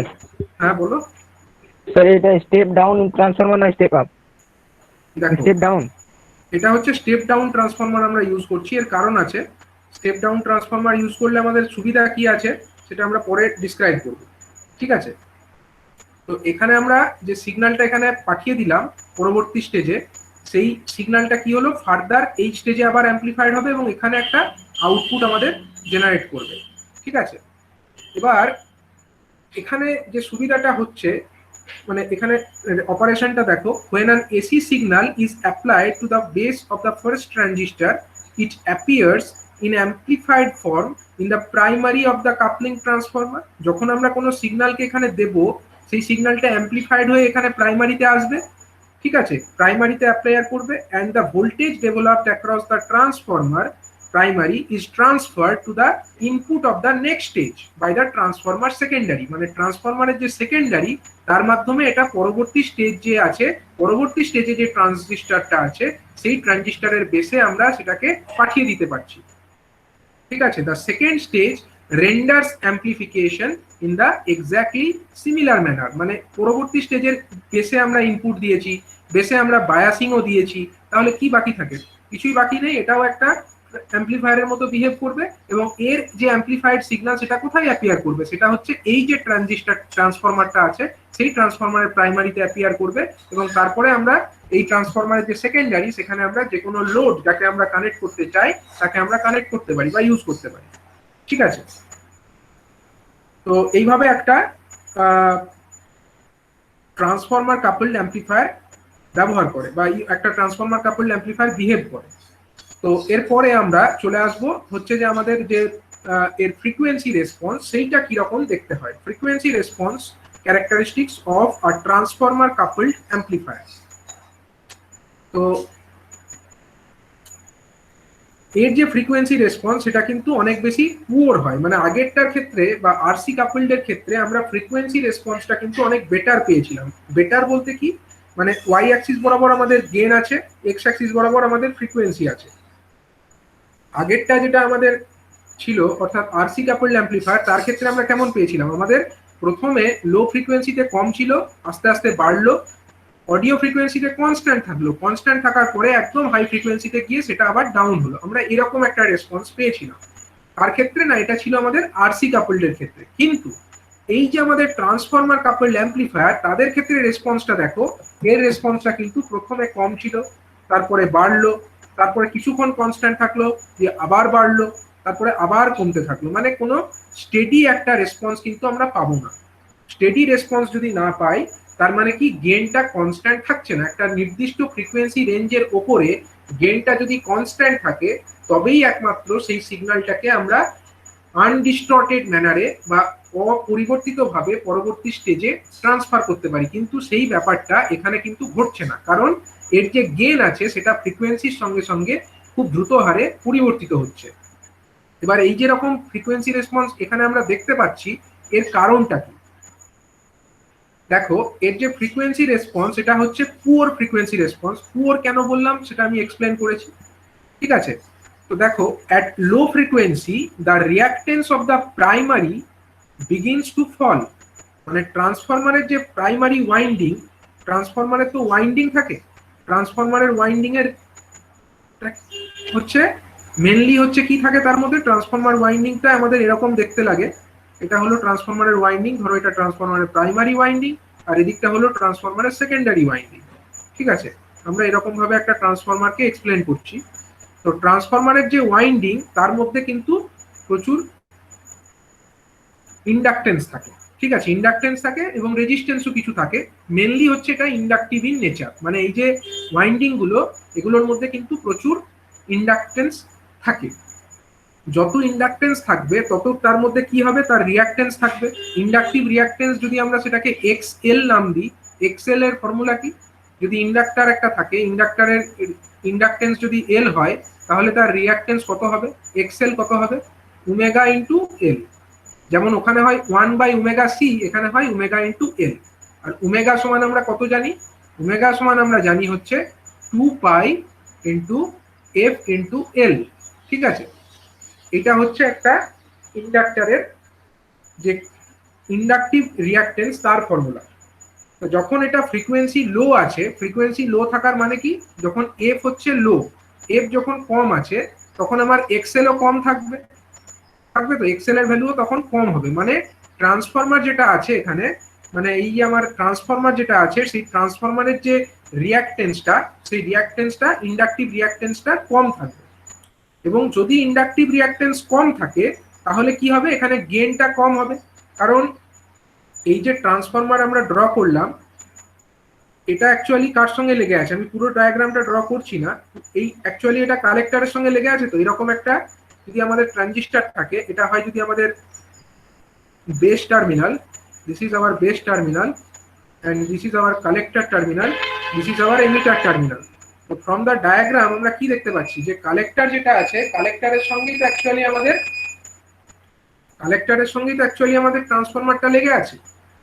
হ্যাঁ বলো স্যার, এটা স্টেপ ডাউন ট্রান্সফরমার না স্টেপ আপ? দেখো, স্টেপ ডাউন, এটা হচ্ছে স্টেপ ডাউন ট্রান্সফরমার আমরা ইউজ করছি, এর কারণ আছে। স্টেপ ডাউন ট্রান্সফরমার ইউজ করলে আমাদের সুবিধা কি আছে সেটা আমরা পরে ডিসক্রাইব করব। ঠিক আছে, তো এখানে আমরা যে সিগন্যালটা এখানে পাঠিয়ে দিলাম পরবর্তী স্টেজে, সেই সিগন্যালটা কি হলো, ফার্দার এই স্টেজে আবার অ্যাম্পলিফাইড হবে এবং এখানে একটা আউটপুট আমাদের জেনারেট করবে। ঠিক আছে, এবার এখানে যে সুবিধাটা হচ্ছে, মানে এখানে অপারেশনটা দেখো, when an AC signal is applied to the base of the first transistor, it appears in amplified form in the primary of the coupling transformer. যখন আমরা কোনো সিগন্যালকে এখানে দেব, সেই সিগন্যালটা অ্যাম্পলিফাইড হয়ে এখানে প্রাইমারিতে আসবে। ঠিক আছে, প্রাইমারিতে অ্যাপ্লাই করবে, and the voltage developed across the transformer primary is transferred to the input of the next stage by the transformer secondary. মানে ট্রান্সফরমারের যে সেকেন্ডারি, তার মাধ্যমে এটা পরবর্তী স্টেজ যে আছে, পরবর্তী স্টেজে যে ট্রানজিস্টরটা আছে, সেই ট্রানজিস্টরের বেসে আমরা সেটাকে পাঠিয়ে দিতে পারছি। ঠিক আছে, the second stage renders amplification in the exactly similar manner. মানে পরবর্তী স্টেজের বেসে আমরা ইনপুট দিয়েছি, বেসে আমরা বায়াসিংও দিয়েছি, তাহলে কি বাকি থাকে? কিছুই বাকি নেই, এটাও একটা অ্যাম্পলিফায়ারের মতো বিহেভ করবে, এবং এর যে অ্যাম্পলিফাইড সিগন্যাল সেটা কোথায় অ্যাপিয়ার করবে, সেটা হচ্ছে এই যে ট্রানজিস্টর ট্রান্সফরমারটা আছে সেই ট্রান্সফরমারের প্রাইমারিতে অ্যাপিয়ার করবে, এবং তারপরে আমরা এই ট্রান্সফরমারের যে সেকেন্ডারি, সেখানে আমরা যে কোনো লোড যাকে আমরা কানেক্ট করতে চাই তাকে আমরা কানেক্ট করতে পারি বা ইউজ করতে পারি। ঠিক আছে, তো এইভাবে একটা ট্রান্সফরমার কাপলড অ্যাম্পলিফায়ার ব্যবহার করে বা একটা ট্রান্সফরমার কাপলড অ্যাম্পলিফায়ার বিহেভ করে। তো এরপরে আমরা চলে আসব হচ্ছে যে আমাদের যে এর ফ্রিকোয়েন্সি রেসপন্স, সেইটা কিরকম দেখতে হয়। Frequency response characteristics of a transformer coupled amplifier. তো এর যে ফ্রিকোয়েন্সি রেসপন্স সেটা কিন্তু অনেক বেশি পুয়ার হয়, মানে আগেরটার ক্ষেত্রে বা আরসি কাপলডের ক্ষেত্রে আমরা ফ্রিকোয়েন্সি রেসপন্সটা কিন্তু অনেক বেটার পেয়েছিলাম। বেটার বলতে কি, মানে ওয়াই অ্যাক্সিস বরাবর আমাদের গেইন আছে, এক্স অ্যাক্সিস বরাবর আমাদের ফ্রিকোয়েন্সি আছে। আগেরটা যেটা আমাদের ছিল অর্থাৎ আরসি কাপলড অ্যাম্পলিফায়ার, তার ক্ষেত্রে আমরা কেমন পেয়েছিলাম, আমাদের প্রথমে লো ফ্রিকোয়েন্সিতে কম ছিল, আস্তে আস্তে বাড়লো, অডিও ফ্রিকোয়েন্সিতে কনস্ট্যান্ট থাকলো, কনস্ট্যান্ট থাকার পরে একদম হাই ফ্রিকোয়েন্সিতে গিয়ে সেটা আবার ডাউন হলো, আমরা এরকম একটা রেসপন্স পেয়েছিলাম। তার ক্ষেত্রে না, এটা ছিল আমাদের আরসি কাপলডের ক্ষেত্রে। কিন্তু এই যে আমাদের ট্রান্সফরমার কাপলড অ্যাম্পলিফায়ার, তাদের ক্ষেত্রে রেসপন্সটা দেখো, এর রেসপন্সটা কিন্তু প্রথমে কম ছিল, তারপরে বাড়লো, তারপরে কিছুক্ষণ কনস্ট্যান্ট থাকলো, দিয়ে আবার বাড়লো, তারপরে আবার কমতে থাকলো। মানে কোনো স্টেডি একটা রেসপন্স কিন্তু আমরা পাবো না। স্টেডি রেসপন্স যদি না পাই, তার মানে কি, গেনটা কনস্ট্যান্ট থাকছে না। একটা নির্দিষ্ট ফ্রিকোয়েন্সি রেঞ্জের ওপরে গেনটা যদি কনস্ট্যান্ট থাকে, তবেই একমাত্র সেই সিগন্যালটাকে আমরা আনডিস্টর্টেড ম্যানারে বা অপরিবর্তিতভাবে পরবর্তী স্টেজে ট্রান্সফার করতে পারি। কিন্তু সেই ব্যাপারটা এখানে কিন্তু ঘটছে না, কারণ এর যে গেন আছে সেটা ফ্রিকোয়েন্সির সঙ্গে সঙ্গে খুব দ্রুত হারে পরিবর্তিত হচ্ছে। এবার এই যে রকম ফ্রিকোয়েন্সি রেসপন্স এখানে আমরা দেখতে পাচ্ছি, এর কারণটা কি? দেখো এর যে ফ্রিকোয়েন্সি রেসপন্স এটা হচ্ছে পুয়ার ফ্রিকোয়েন্সি রেসপন্স। পুয়ার কেন বললাম সেটা আমি এক্সপ্লেন করেছি, ঠিক আছে। তো দেখো at low frequency the reactance of the primary begins to fall, মানে ট্রান্সফরমারের যে প্রাইমারি ওয়াইন্ডিং, ট্রান্সফরমারের তো ওয়াইন্ডিং থাকে, ট্রান্সফরমারের ওয়াইন্ডিং এর হচ্ছে মেনলি হচ্ছে কি থাকে তার মধ্যে, ট্রান্সফরমার ওয়াইন্ডিংটা আমাদের এরকম দেখতে লাগে। এটা হলো ট্রান্সফরমারের ওয়াইন্ডিং, ধরো এটা ট্রান্সফরমারের প্রাইমারি ওয়াইন্ডিং, আর এদিকটা হলো ট্রান্সফরমারের সেকেন্ডারি ওয়াইন্ডিং, ঠিক আছে। আমরা এরকম ভাবে একটা ট্রান্সফরমারকে এক্সপ্লেন করছি। তো ট্রান্সফরমারের যে ওয়াইন্ডিং তার মধ্যে কিন্তু প্রচুর ইন্ডাকটেন্স থাকে, ঠিক আছে, ইন্ডাকটেন্স থাকে এবং রেজিস্ট্যান্সও কিছু থাকে। মেনলি হচ্ছে এটা ইন্ডাকটিভ ইন নেচার, মানে এই যে ওয়াইন্ডিং গুলো এগুলোর মধ্যে কিন্তু প্রচুর ইন্ডাকটেন্স থাকে। যত ইন্ডাকটেন্স থাকবে তত তার মধ্যে কি হবে, তার রিয়াক্টেন্স থাকবে। ইন্ডাকটিভ রিয়াক্টেন্স যদি আমরা সেটাকে এক্সএল নাম দিই, এক্সএল এর ফর্মুলা কি, যদি ইন্ডাক্টর একটা থাকে, ইন্ডাক্টরের ইন্ডাকটেন্স যদি এল হয় তাহলে তার রিয়াক্টেন্স কত হবে, এক্সএল কত হবে, ওমেগা ইন্টু এল। যেমন ওখানে হয় 1/ωc, এখানে হয় ওমেগা ইন্টু এল। আর ওমেগা সমান আমরা কত জানি, ওমেগা সমান আমরা জানি হচ্ছে 2π ইন্টু এফ ইন্টু এল, ঠিক আছে। এটা হচ্ছে একটা ইন্ডাক্টরের যে ইন্ডাকটিভ রিয়াক্টেন্স তার ফর্মুলা। তো যখন এটা ফ্রিকোয়েন্সি লো আছে, ফ্রিকোয়েন্সি লো থাকার মানে কি, যখন এফ হচ্ছে লো, এফ যখন কম আছে তখন আমার এক্সএলও কম থাকবে, থাকবে তো এক্সএল এর ভ্যালুও তখন কম হবে। মানে ট্রান্সফরমার যেটা আছে এখানে, মানে এই যে আমার ট্রান্সফরমার যেটা আছে সেই ট্রান্সফরমারের যে রিয়াক্টেন্সটা, সেই রিয়াক্টেন্সটা ইন্ডাকটিভ রিয়াক্টেন্সটা কম থাকবে। এবং যদি ইন্ডাকটিভ রিয়াক্টেন্স কম থাকে তাহলে কি হবে, এখানে গেইনটা কম হবে। কারণ এই যে ট্রান্সফরমার আমরা ড্র করলাম এটা অ্যাকচুয়ালি কার সঙ্গে লেগে আছে, আমি পুরো ডায়াগ্রামটা ড্র করছি না, এই অ্যাকচুয়ালি এটা কালেক্টরের সঙ্গে লেগে আছে। তো এরকম একটা যদি আমাদের ট্রানজিস্টর থাকে, এটা হয় যদি আমাদের base terminal, this is our base terminal and this is our collector terminal, this is our emitter terminal. তো ফ্রম দ্য ডায়াগ্রাম আমরা কি দেখতে পাচ্ছি, যে কালেক্টর যেটা আছে কালেক্টরের সঙ্গেই তো অ্যাকচুয়ালি আমাদের ট্রান্সফরমারটা লেগে আছে।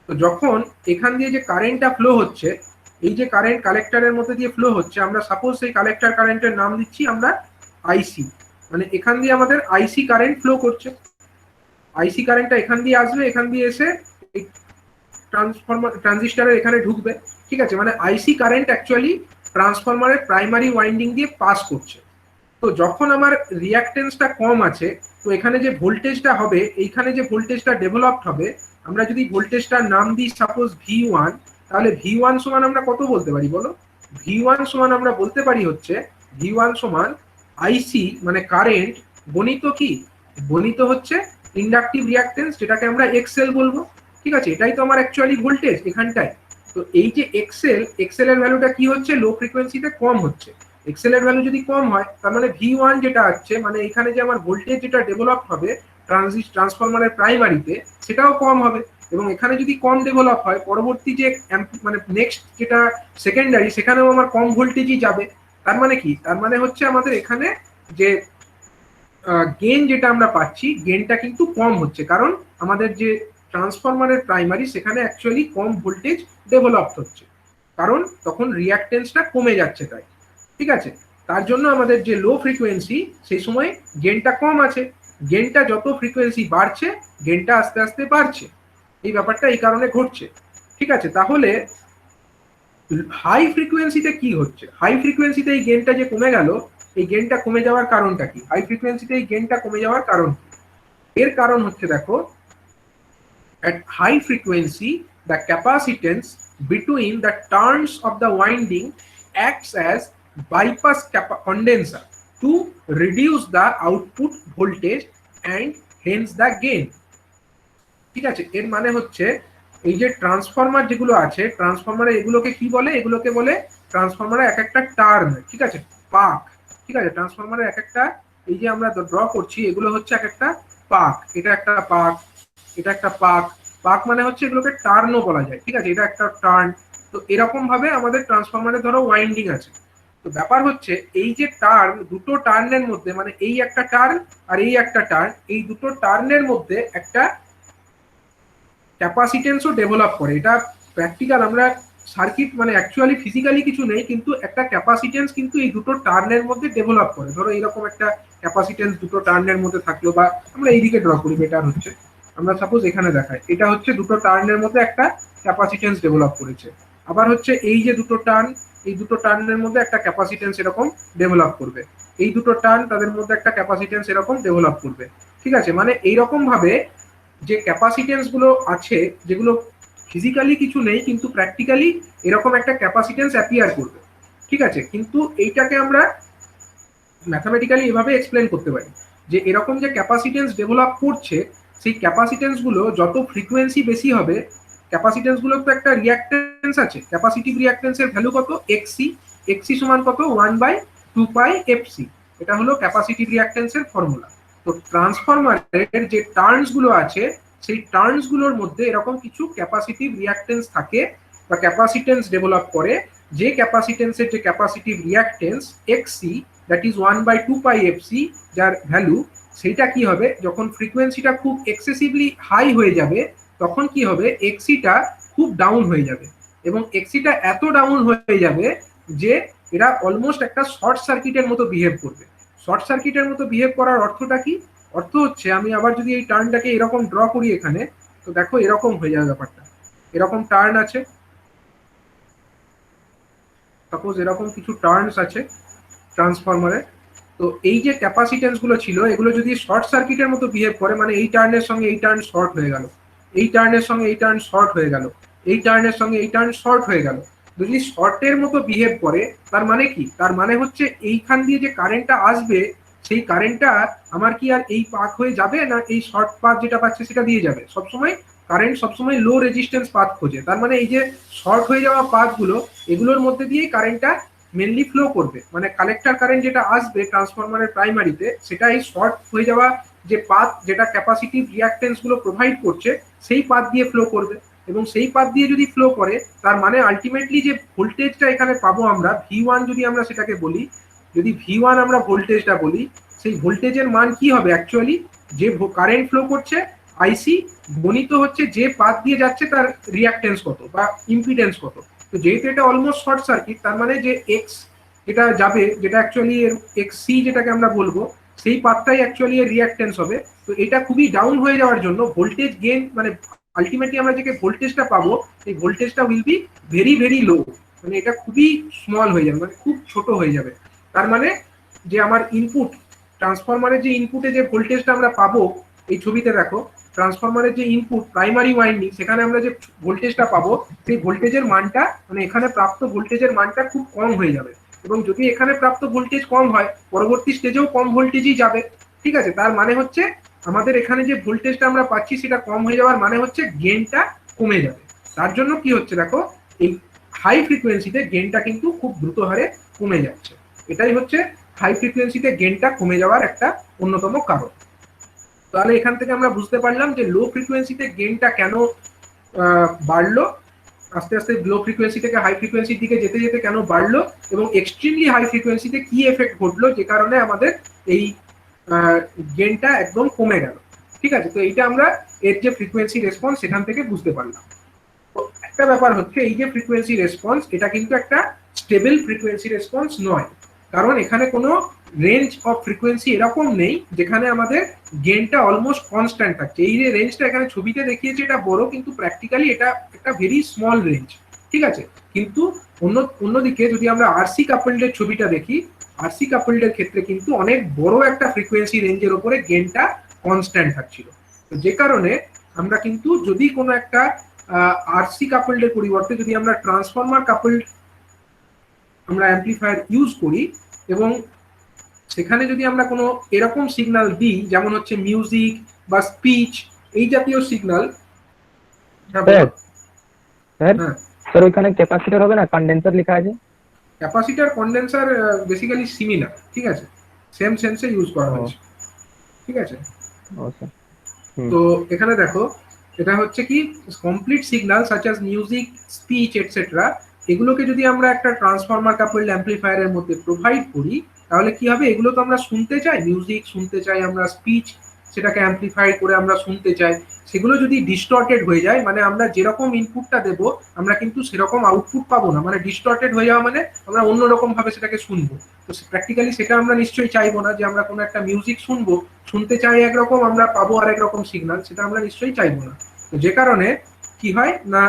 তো যখন এখান দিয়ে যে কারেন্টটা ফ্লো হচ্ছে, এই যে কারেন্ট কালেক্টরের মধ্যে দিয়ে ফ্লো হচ্ছে, আমরা সাপোজ সেই কালেক্টর কারেন্টের নাম দিচ্ছি আমরা আইসি, মানে এখান দিয়ে আমাদের আইসি কারেন্ট ফ্লো করছে। আইসি কারেন্টটা এখান দিয়ে আসবে, এখান দিয়ে এসে ট্রান্সফরমার ট্রানজিস্টরের এখানে ঢুকবে, ঠিক আছে। মানে আইসি কারেন্ট অ্যাকচুয়ালি ট্রান্সফরমারের প্রাইমারি ওয়াইন্ডিং দিয়ে পাস করছে। তো যখন আমার রিয়াক্টেন্সটা কম আছে, তো এখানে যে ভোল্টেজটা হবে, এইখানে যে ভোল্টেজটা ডেভেলপড হবে, আমরা যদি ভোল্টেজটার নাম দিই সাপোজ V1, তাহলে V1 সমান আমরা কত বলতে পারি বলো, V1 সমান আমরা বলতে পারি হচ্ছে V1 সমান আইসি মানে কারেন্ট গণিত কি, গণিত হচ্ছে ইন্ডাকটিভ রিয়াক্টেন্স, যেটাকে আমরা এক্সএল বলবো, ঠিক আছে। এটাই তো আমার অ্যাকচুয়ালি ভোল্টেজ এখানটায়। তো এই যে এক্সএল এর ভ্যালুটা কি হচ্ছে, লো ফ্রিকোয়েন্সিতে কম হচ্ছে। এক্সএল এর ভ্যালু যদি কম হয় তার মানে V1 যেটা আছে, মানে এখানে যে আমার ভোল্টেজ যেটা ডেভেলপ হবে ট্রান্সফরমারের প্রাইমারিতে, সেটাও কম হবে। এবং এখানে যদি কম ডেভেলপ হয়, পরবর্তী যে মানে নেক্সট যেটা সেকেন্ডারি, সেখানেও আমার কম ভোল্টেজই যাবে। তার মানে কি, তার মানে হচ্ছে আমাদের এখানে যে গেইন যেটা আমরা পাচ্ছি, গেইনটা কিন্তু কম হচ্ছে, কারণ আমাদের যে ট্রান্সফরমারের প্রাইমারি সেখানে অ্যাকচুয়ালি কম ভোল্টেজ ডেভেলপ হচ্ছে, কারণ তখন রিয়াক্টেন্সটা কমে যাচ্ছে তাই, ঠিক আছে। তার জন্য আমাদের যে লো ফ্রিকোয়েন্সি সেই সময় গেইনটা কম আছে, গেইনটা যত ফ্রিকোয়েন্সি বাড়ছে গেইনটা আস্তে আস্তে বাড়ছে, এই ব্যাপারটা এই কারণে ঘটছে, ঠিক আছে। তাহলে হাই ফ্রিকোয়েন্সিতে কি হচ্ছে, হাই ফ্রিকোয়েন্সিতে এই গেইনটা যে কমে গেল, এই গেইনটা কমে যাওয়ার কারণটা কি, হাই ফ্রিকোয়েন্সিতে এই গেইনটা কমে যাওয়ার কারণ কি? এর কারণ হচ্ছে দেখো, at high frequency the capacitance between the turns of the winding acts as bypass condenser to reduce the output voltage and hence the gain, ঠিক আছে। এর মানে হচ্ছে এই যে ট্রান্সফরমার যেগুলো আছে, ট্রান্সফরমারে এগুলোকে কি বলে, এগুলোকে বলে ট্রান্সফরমারের এক একটা টার্ন, ঠিক আছে, পাক, ঠিক আছে। ট্রান্সফরমারের এক একটা, এই যে আমরা ড্র করছি এগুলো হচ্ছে এক একটা পাক, এটা একটা পাক, এটা একটা পাক, পাক মানে হচ্ছে এগুলোকে টার্নও বলা যায়, ঠিক আছে, এটা একটা টার্ন। তো এরকম ভাবে আমাদের ট্রান্সফরমারে ধরো ওয়াইন্ডিং আছে। তো ব্যাপার হচ্ছে এই যে টার্ন, দুটো টার্নের মধ্যে, মানে এই একটা টার্ন আর এই একটা টার্ন, এই দুটো টার্নের মধ্যে একটা ক্যাপাসিটেন্সও ডেভেলপ করে। এটা প্র্যাকটিক্যাল আমরা সার্কিট মানে অ্যাকচুয়ালি ফিজিক্যালি কিছু নেই, কিন্তু একটা ক্যাপাসিটেন্স কিন্তু এই দুটো টার্নের মধ্যে ডেভেলপ করে। ধরো এইরকম একটা ক্যাপাসিটেন্স দুটো টার্নের মধ্যে থাকলো, বা আমরা এইদিকে ড্র করি, বেটার হচ্ছে আমরা সাপোজ এখানে দেখাই, এটা হচ্ছে দুটো টার্নের মধ্যে একটা ক্যাপাসিটেন্স ডেভেলপ করেছে। আবার হচ্ছে এই যে দুটো টার্ন, এই দুটো টার্নের মধ্যে একটা ক্যাপাসিটেন্স এরকম ডেভেলপ করবে, এই দুটো টার্ন তাদের মধ্যে একটা ক্যাপাসিটেন্স এরকম ডেভেলপ করবে। ঠিক আছে, মানে এইরকম ভাবে যে ক্যাপাসিটেন্স গুলো আছে, যেগুলো ফিজিক্যালি কিছু নেই কিন্তু প্র্যাকটিক্যালি এরকম একটা ক্যাপাসিটেন্স অ্যাপিয়ার করবে। ঠিক আছে, কিন্তু এইটাকে আমরা ম্যাথামেটিক্যালি এভাবে এক্সপ্লেন করতে পারি যে এরকম যে ক্যাপাসিটেন্স ডেভেলপ করছে, সেই ক্যাপাসিটেন্স গুলো যত ফ্রিকোয়েন্সি বেশি হবে, ক্যাপাসিটেন্স গুলোর তো একটা রিঅ্যাক্টেন্স আছে, ক্যাপাসিটিভ রিঅ্যাক্টেন্সের ভ্যালু কত, এক্সি। এক্সি সমান কত, 1/2 পাই এফসি। এটা হলো ক্যাপাসিটিভ রিঅ্যাক্টেন্সের ফর্মুলা। তো ট্রান্সফরমারের যে টার্নস গুলো আছে, সেই টার্নস গুলোর মধ্যে এরকম কিছু ক্যাপাসিটিভ রিঅ্যাক্টেন্স থাকে বা ক্যাপাসিটেন্স ডেভেলপ করে, যে ক্যাপাসিটেন্সের যে capacitive reactance XC, that is 1/2 pi FC, যার ভ্যালু, সেইটা কি হবে যখন ফ্রিকোয়েন্সিটা খুব এক্সেসিভলি হাই হয়ে যাবে, তখন কি হবে, এক্সিটা খুব ডাউন হয়ে যাবে, এবং এক্সিটা এত ডাউন হয়ে যাবে যে এরা অলমোস্ট একটা শর্ট সার্কিটের মতো বিহেভ করবে। শর্ট সার্কিটের মতো বিহেভ করার অর্থটা কি, অর্থ হচ্ছে আমি আবার যদি এই টার্নটাকে এরকম ড্র করি এখানে, তো দেখো এরকম হয়ে যাবে ব্যাপারটা। এরকম টার্ন আছে, সাপোজ এরকম কিছু টার্নস আছে ট্রান্সফরমারে। তো এই যে ক্যাপাসিটেন্স গুলো ছিল, এগুলো যদি শর্ট সার্কিটের মতো বিহেভ করে, মানে এই টার্নের সঙ্গে এই টার্ন শর্ট হয়ে গেল, এই টার্নের সঙ্গে এই টার্ন শর্ট হয়ে গেল, এই টার্নের সঙ্গে এই টার্ন শর্ট হয়ে গেল, যদি শর্টের মতো বিহেভ করে, তার মানে কি, তার মানে হচ্ছে এইখান দিয়ে যে কারেন্টটা আসবে, সেই কারেন্টটা আমার কি আর এই পাথ হয়ে যাবে, না এই শর্ট পাথ যেটা পাচ্ছে সেটা দিয়ে যাবে। সবসময় কারেন্ট সবসময় লো রেজিস্ট্যান্স পাথ খোঁজে, তার মানে এই যে শর্ট হয়ে যাওয়া পাথ গুলো, এগুলোর মধ্যে দিয়েই কারেন্টটা মেনলি ফ্লো করবে। মানে কালেক্টর কারেন্ট যেটা আসবে ট্রান্সফরমারের প্রাইমারিতে, সেটা এই শর্ট হয়ে যাওয়া যে পাথ, যেটা ক্যাপাসিটিভ রিঅ্যাক্টেন্স গুলো প্রোভাইড করছে, সেই পাথ দিয়ে ফ্লো করবে। এবং সেই পাথ দিয়ে যদি ফ্লো করে, তার মানে আলটিমেটলি যে ভোল্টেজটা এখানে পাবো আমরা V1, যদি আমরা সেটাকে বলি, যদি V1 আমরা ভোল্টেজটা বলি, সেই ভোল্টেজের মান কি হবে, অ্যাকচুয়ালি যে কারেন্ট ফ্লো করছে আইসি গণিত হচ্ছে যে পাথ দিয়ে যাচ্ছে তার রিঅ্যাক্টেন্স কত বা ইম্পিডেন্স কত। তো যেহেতু এটা অলমোস্ট শর্ট সার্কিট, তার মানে যে এক্স যেটা যাবে, যেটা অ্যাকচুয়ালি এক্স সি যেটাকে আমরা বলবো, সেই পাথটাই অ্যাকচুয়ালি এর রিঅ্যাক্টেন্স হবে। তো এটা খুবই ডাউন হয়ে যাওয়ার জন্য ভোল্টেজ গেইন, মানে আলটিমেটলি আমরা যে ভোল্টেজটা পাবো, এই ভোল্টেজটা will be very very low, মানে এটা খুবই স্মল হয়ে যাবে, মানে খুব ছোট হয়ে যাবে। তার মানে যে আমার ইনপুট, ট্রান্সফরমারের যে ইনপুটে যে ভোল্টেজটা আমরা পাবো, এই ছবিতে দেখো ট্রান্সফরমারের যে ইনপুট প্রাইমারি ওয়াইন্ডিং, সেখানে আমরা যে ভোল্টেজটা পাবো, সেই ভোল্টেজের মানটা, মানে এখানে প্রাপ্ত ভোল্টেজের মানটা খুব কম হয়ে যাবে। এবং যদি এখানে প্রাপ্ত ভোল্টেজ কম হয়, পরবর্তী স্টেজেও কম ভোল্টেজই যাবে। ঠিক আছে, তার মানে হচ্ছে আমাদের এখানে যে ভোল্টেজটা আমরা পাচ্ছি সেটা কম হয়ে যাওয়ার মানে হচ্ছে গেইনটা কমে যাবে। তার জন্য কি হচ্ছে দেখো, এই হাই ফ্রিকোয়েন্সিতে গেইনটা কিন্তু খুব দ্রুত হারে কমে যাচ্ছে। এটাই হচ্ছে হাই ফ্রিকোয়েন্সিতে গেইনটা কমে যাওয়ার একটা অন্যতম কারণ। তাহলে এখান থেকে আমরা বুঝতে পারলাম যে লো ফ্রিকোয়েন্সিতে গেইনটা কেন বাড়লো, আস্তে আস্তে লো ফ্রিকোয়েন্সি থেকে হাই ফ্রিকোয়েন্সির দিকে যেতে যেতে কেন বাড়লো, এবং এক্সট্রিমলি হাই ফ্রিকোয়েন্সিতে কি এফেক্ট ঘটলো যে কারণে আমাদের এই গেইনটা একদম কমে গেল। ঠিক আছে, তো এইটা আমরা এর যে ফ্রিকোয়েন্সি রেসপন্স সেখান থেকে বুঝতে পারলাম। তো একটা ব্যাপার হচ্ছে, এই যে ফ্রিকোয়েন্সি রেসপন্স, এটা কিন্তু একটা স্টেবল ফ্রিকোয়েন্সি রেসপন্স নয়, কারণ এখানে কোনো রেঞ্জ অফ ফ্রিকোয়েন্সি এরকম নেই যেখানে আমাদের গেইনটা অলমোস্ট কনস্ট্যান্ট থাকছে। এই যে রেঞ্জটা এখানে ছবিতে দেখিয়েছে এটা বড়, কিন্তু প্র্যাকটিক্যালি এটা একটা ভেরি স্মল রেঞ্জ। ঠিক আছে, কিন্তু অন্যদিকে যদি আমরা আরসি কাপলডের ছবিটা দেখি, আরসি কাপলডের ক্ষেত্রে কিন্তু অনেক বড় একটা ফ্রিকোয়েন্সি রেঞ্জের উপরে গেইনটা কনস্ট্যান্ট থাকছিল। তো যে কারণে আমরা কিন্তু যদি কোনো একটা আরসি কাপলডের পরিবর্তে যদি আমরা ট্রান্সফরমার কাপলড আমরা অ্যাম্পলিফায়ার ইউজ করি, এবং সেখানে যদি আমরা কোনো এরকম সিগন্যাল দিই, যেমন হচ্ছে মিউজিক বা স্পিচ, এই জাতীয় সিগন্যাল। স্যার স্যার ওইখানে ক্যাপাসিটর হবে না, কন্ডেন্সার লেখা আছে। ক্যাপাসিটর কন্ডেন্সার বেসিক্যালি সিমিলার, ঠিক আছে, সেম সেন্সে ইউজ করা হয়েছে। ঠিক আছে, তো এখানে দেখো এটা হচ্ছে কি complete signal such as music, speech etcetera, এগুলোকে যদি আমরা একটা ট্রান্সফরমার কাপলড অ্যাম্পলিফায়ারের মধ্যে প্রোভাইড করি, তাহলে কি হবে, এগুলো তো আমরা শুনতে চাই, মিউজিক শুনতে চাই আমরা, স্পিচ সেটাকে অ্যাম্পলিফাই করে আমরা শুনতে চাই, সেগুলো যদি ডিস্টর্টেড হয়ে যায়, মানে আমরা যেরকম ইনপুটটা দেব আমরা কিন্তু সেরকম আউটপুট পাবো না, মানে ডিস্টর্টেড হয়ে যাওয়া মানে আমরা অন্যরকম ভাবে সেটাকে শুনবো। তো প্র্যাকটিক্যালি সেটা আমরা নিশ্চয়ই চাইবো না, যে আমরা কোনো একটা মিউজিক শুনবো, শুনতে চাই একরকম, আমরা পাবো আরেক রকম সিগন্যাল, সেটা আমরা নিশ্চয়ই চাইবো না। তো যে কারণে কি হয় না,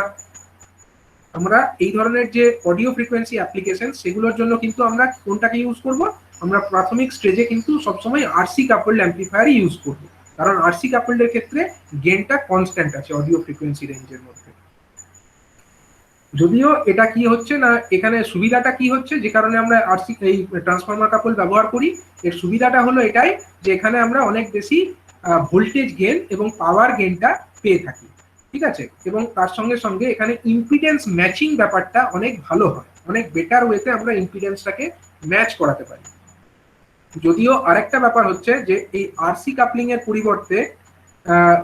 আমরা এই ধরনের যে অডিও ফ্রিকোয়েন্সি অ্যাপ্লিকেশন সেগুলোর জন্য কিন্তু আমরা কোনটাকে ইউজ করব, আমরা প্রাথমিক স্টেজে কিন্তু সবসময় আরসি কাপলড অ্যাম্পলিফায়ার ইউজ করব, কারণ আরসি কাপলডের ক্ষেত্রে গেনটা কনস্ট্যান্ট আছে অডিও ফ্রিকোয়েন্সি রেঞ্জের মধ্যে। যদিও এটা কি হচ্ছে না, এখানে সুবিধাটা কি হচ্ছে, যে কারণে আমরা আরসি এই ট্রান্সফর্মার কাপল ব্যবহার করি, এর সুবিধাটা হলো এটাই যে এখানে আমরা অনেক বেশি ভোল্টেজ গেন এবং পাওয়ার গেনটা পেয়ে থাকি, ঠিক আছে, এবং তার সঙ্গে সঙ্গে এখানে ইম্পিডেন্স ম্যাচিং ব্যাপারটা অনেক ভালো হয়, অনেক বেটার ওয়েতে আমরা ইম্পিডেন্সটাকে ম্যাচ করাতে পারি। যদিও আরেকটা ব্যাপার হচ্ছে যে এই আরসি কাপলিং এর পরিবর্তে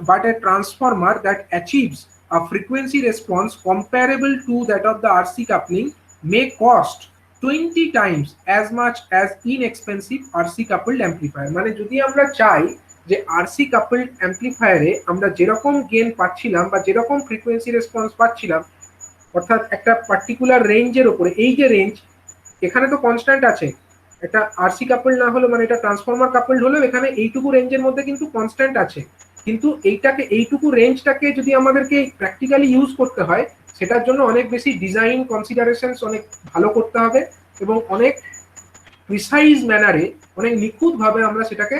but A transformer that অ্যাচিভস a frequency response comparable to that of the RC coupling may cost 20 times as much as inexpensive RC coupled amplifier। মানে যদি আমরা চাই যে আরসি কাপলড অ্যাম্পলিফায়ারে আমরা যেরকম গেন পাচ্ছিলাম বা যেরকম ফ্রিকোয়েন্সি রেসপন্স পাচ্ছিলাম, অর্থাৎ একটা পার্টিকুলার রেঞ্জের উপরে, এই যে রেঞ্জ এখানে তো কনস্ট্যান্ট আছে, এটা আরসি কাপল না হলো মানে এটা ট্রান্সফর্মার কাপলড হলেও এখানে এইটুকু রেঞ্জের মধ্যে কিন্তু কনস্ট্যান্ট আছে, কিন্তু এইটুকু রেঞ্জটাকে যদি আমাদেরকে প্র্যাকটিক্যালি ইউজ করতে হয় সেটার জন্য অনেক বেশি ডিজাইন কনসিডারেশনস অনেক ভালো করতে হবে এবং অনেক প্রিসাইজ ম্যানারে, অনেক নিখুঁতভাবে আমরা সেটাকে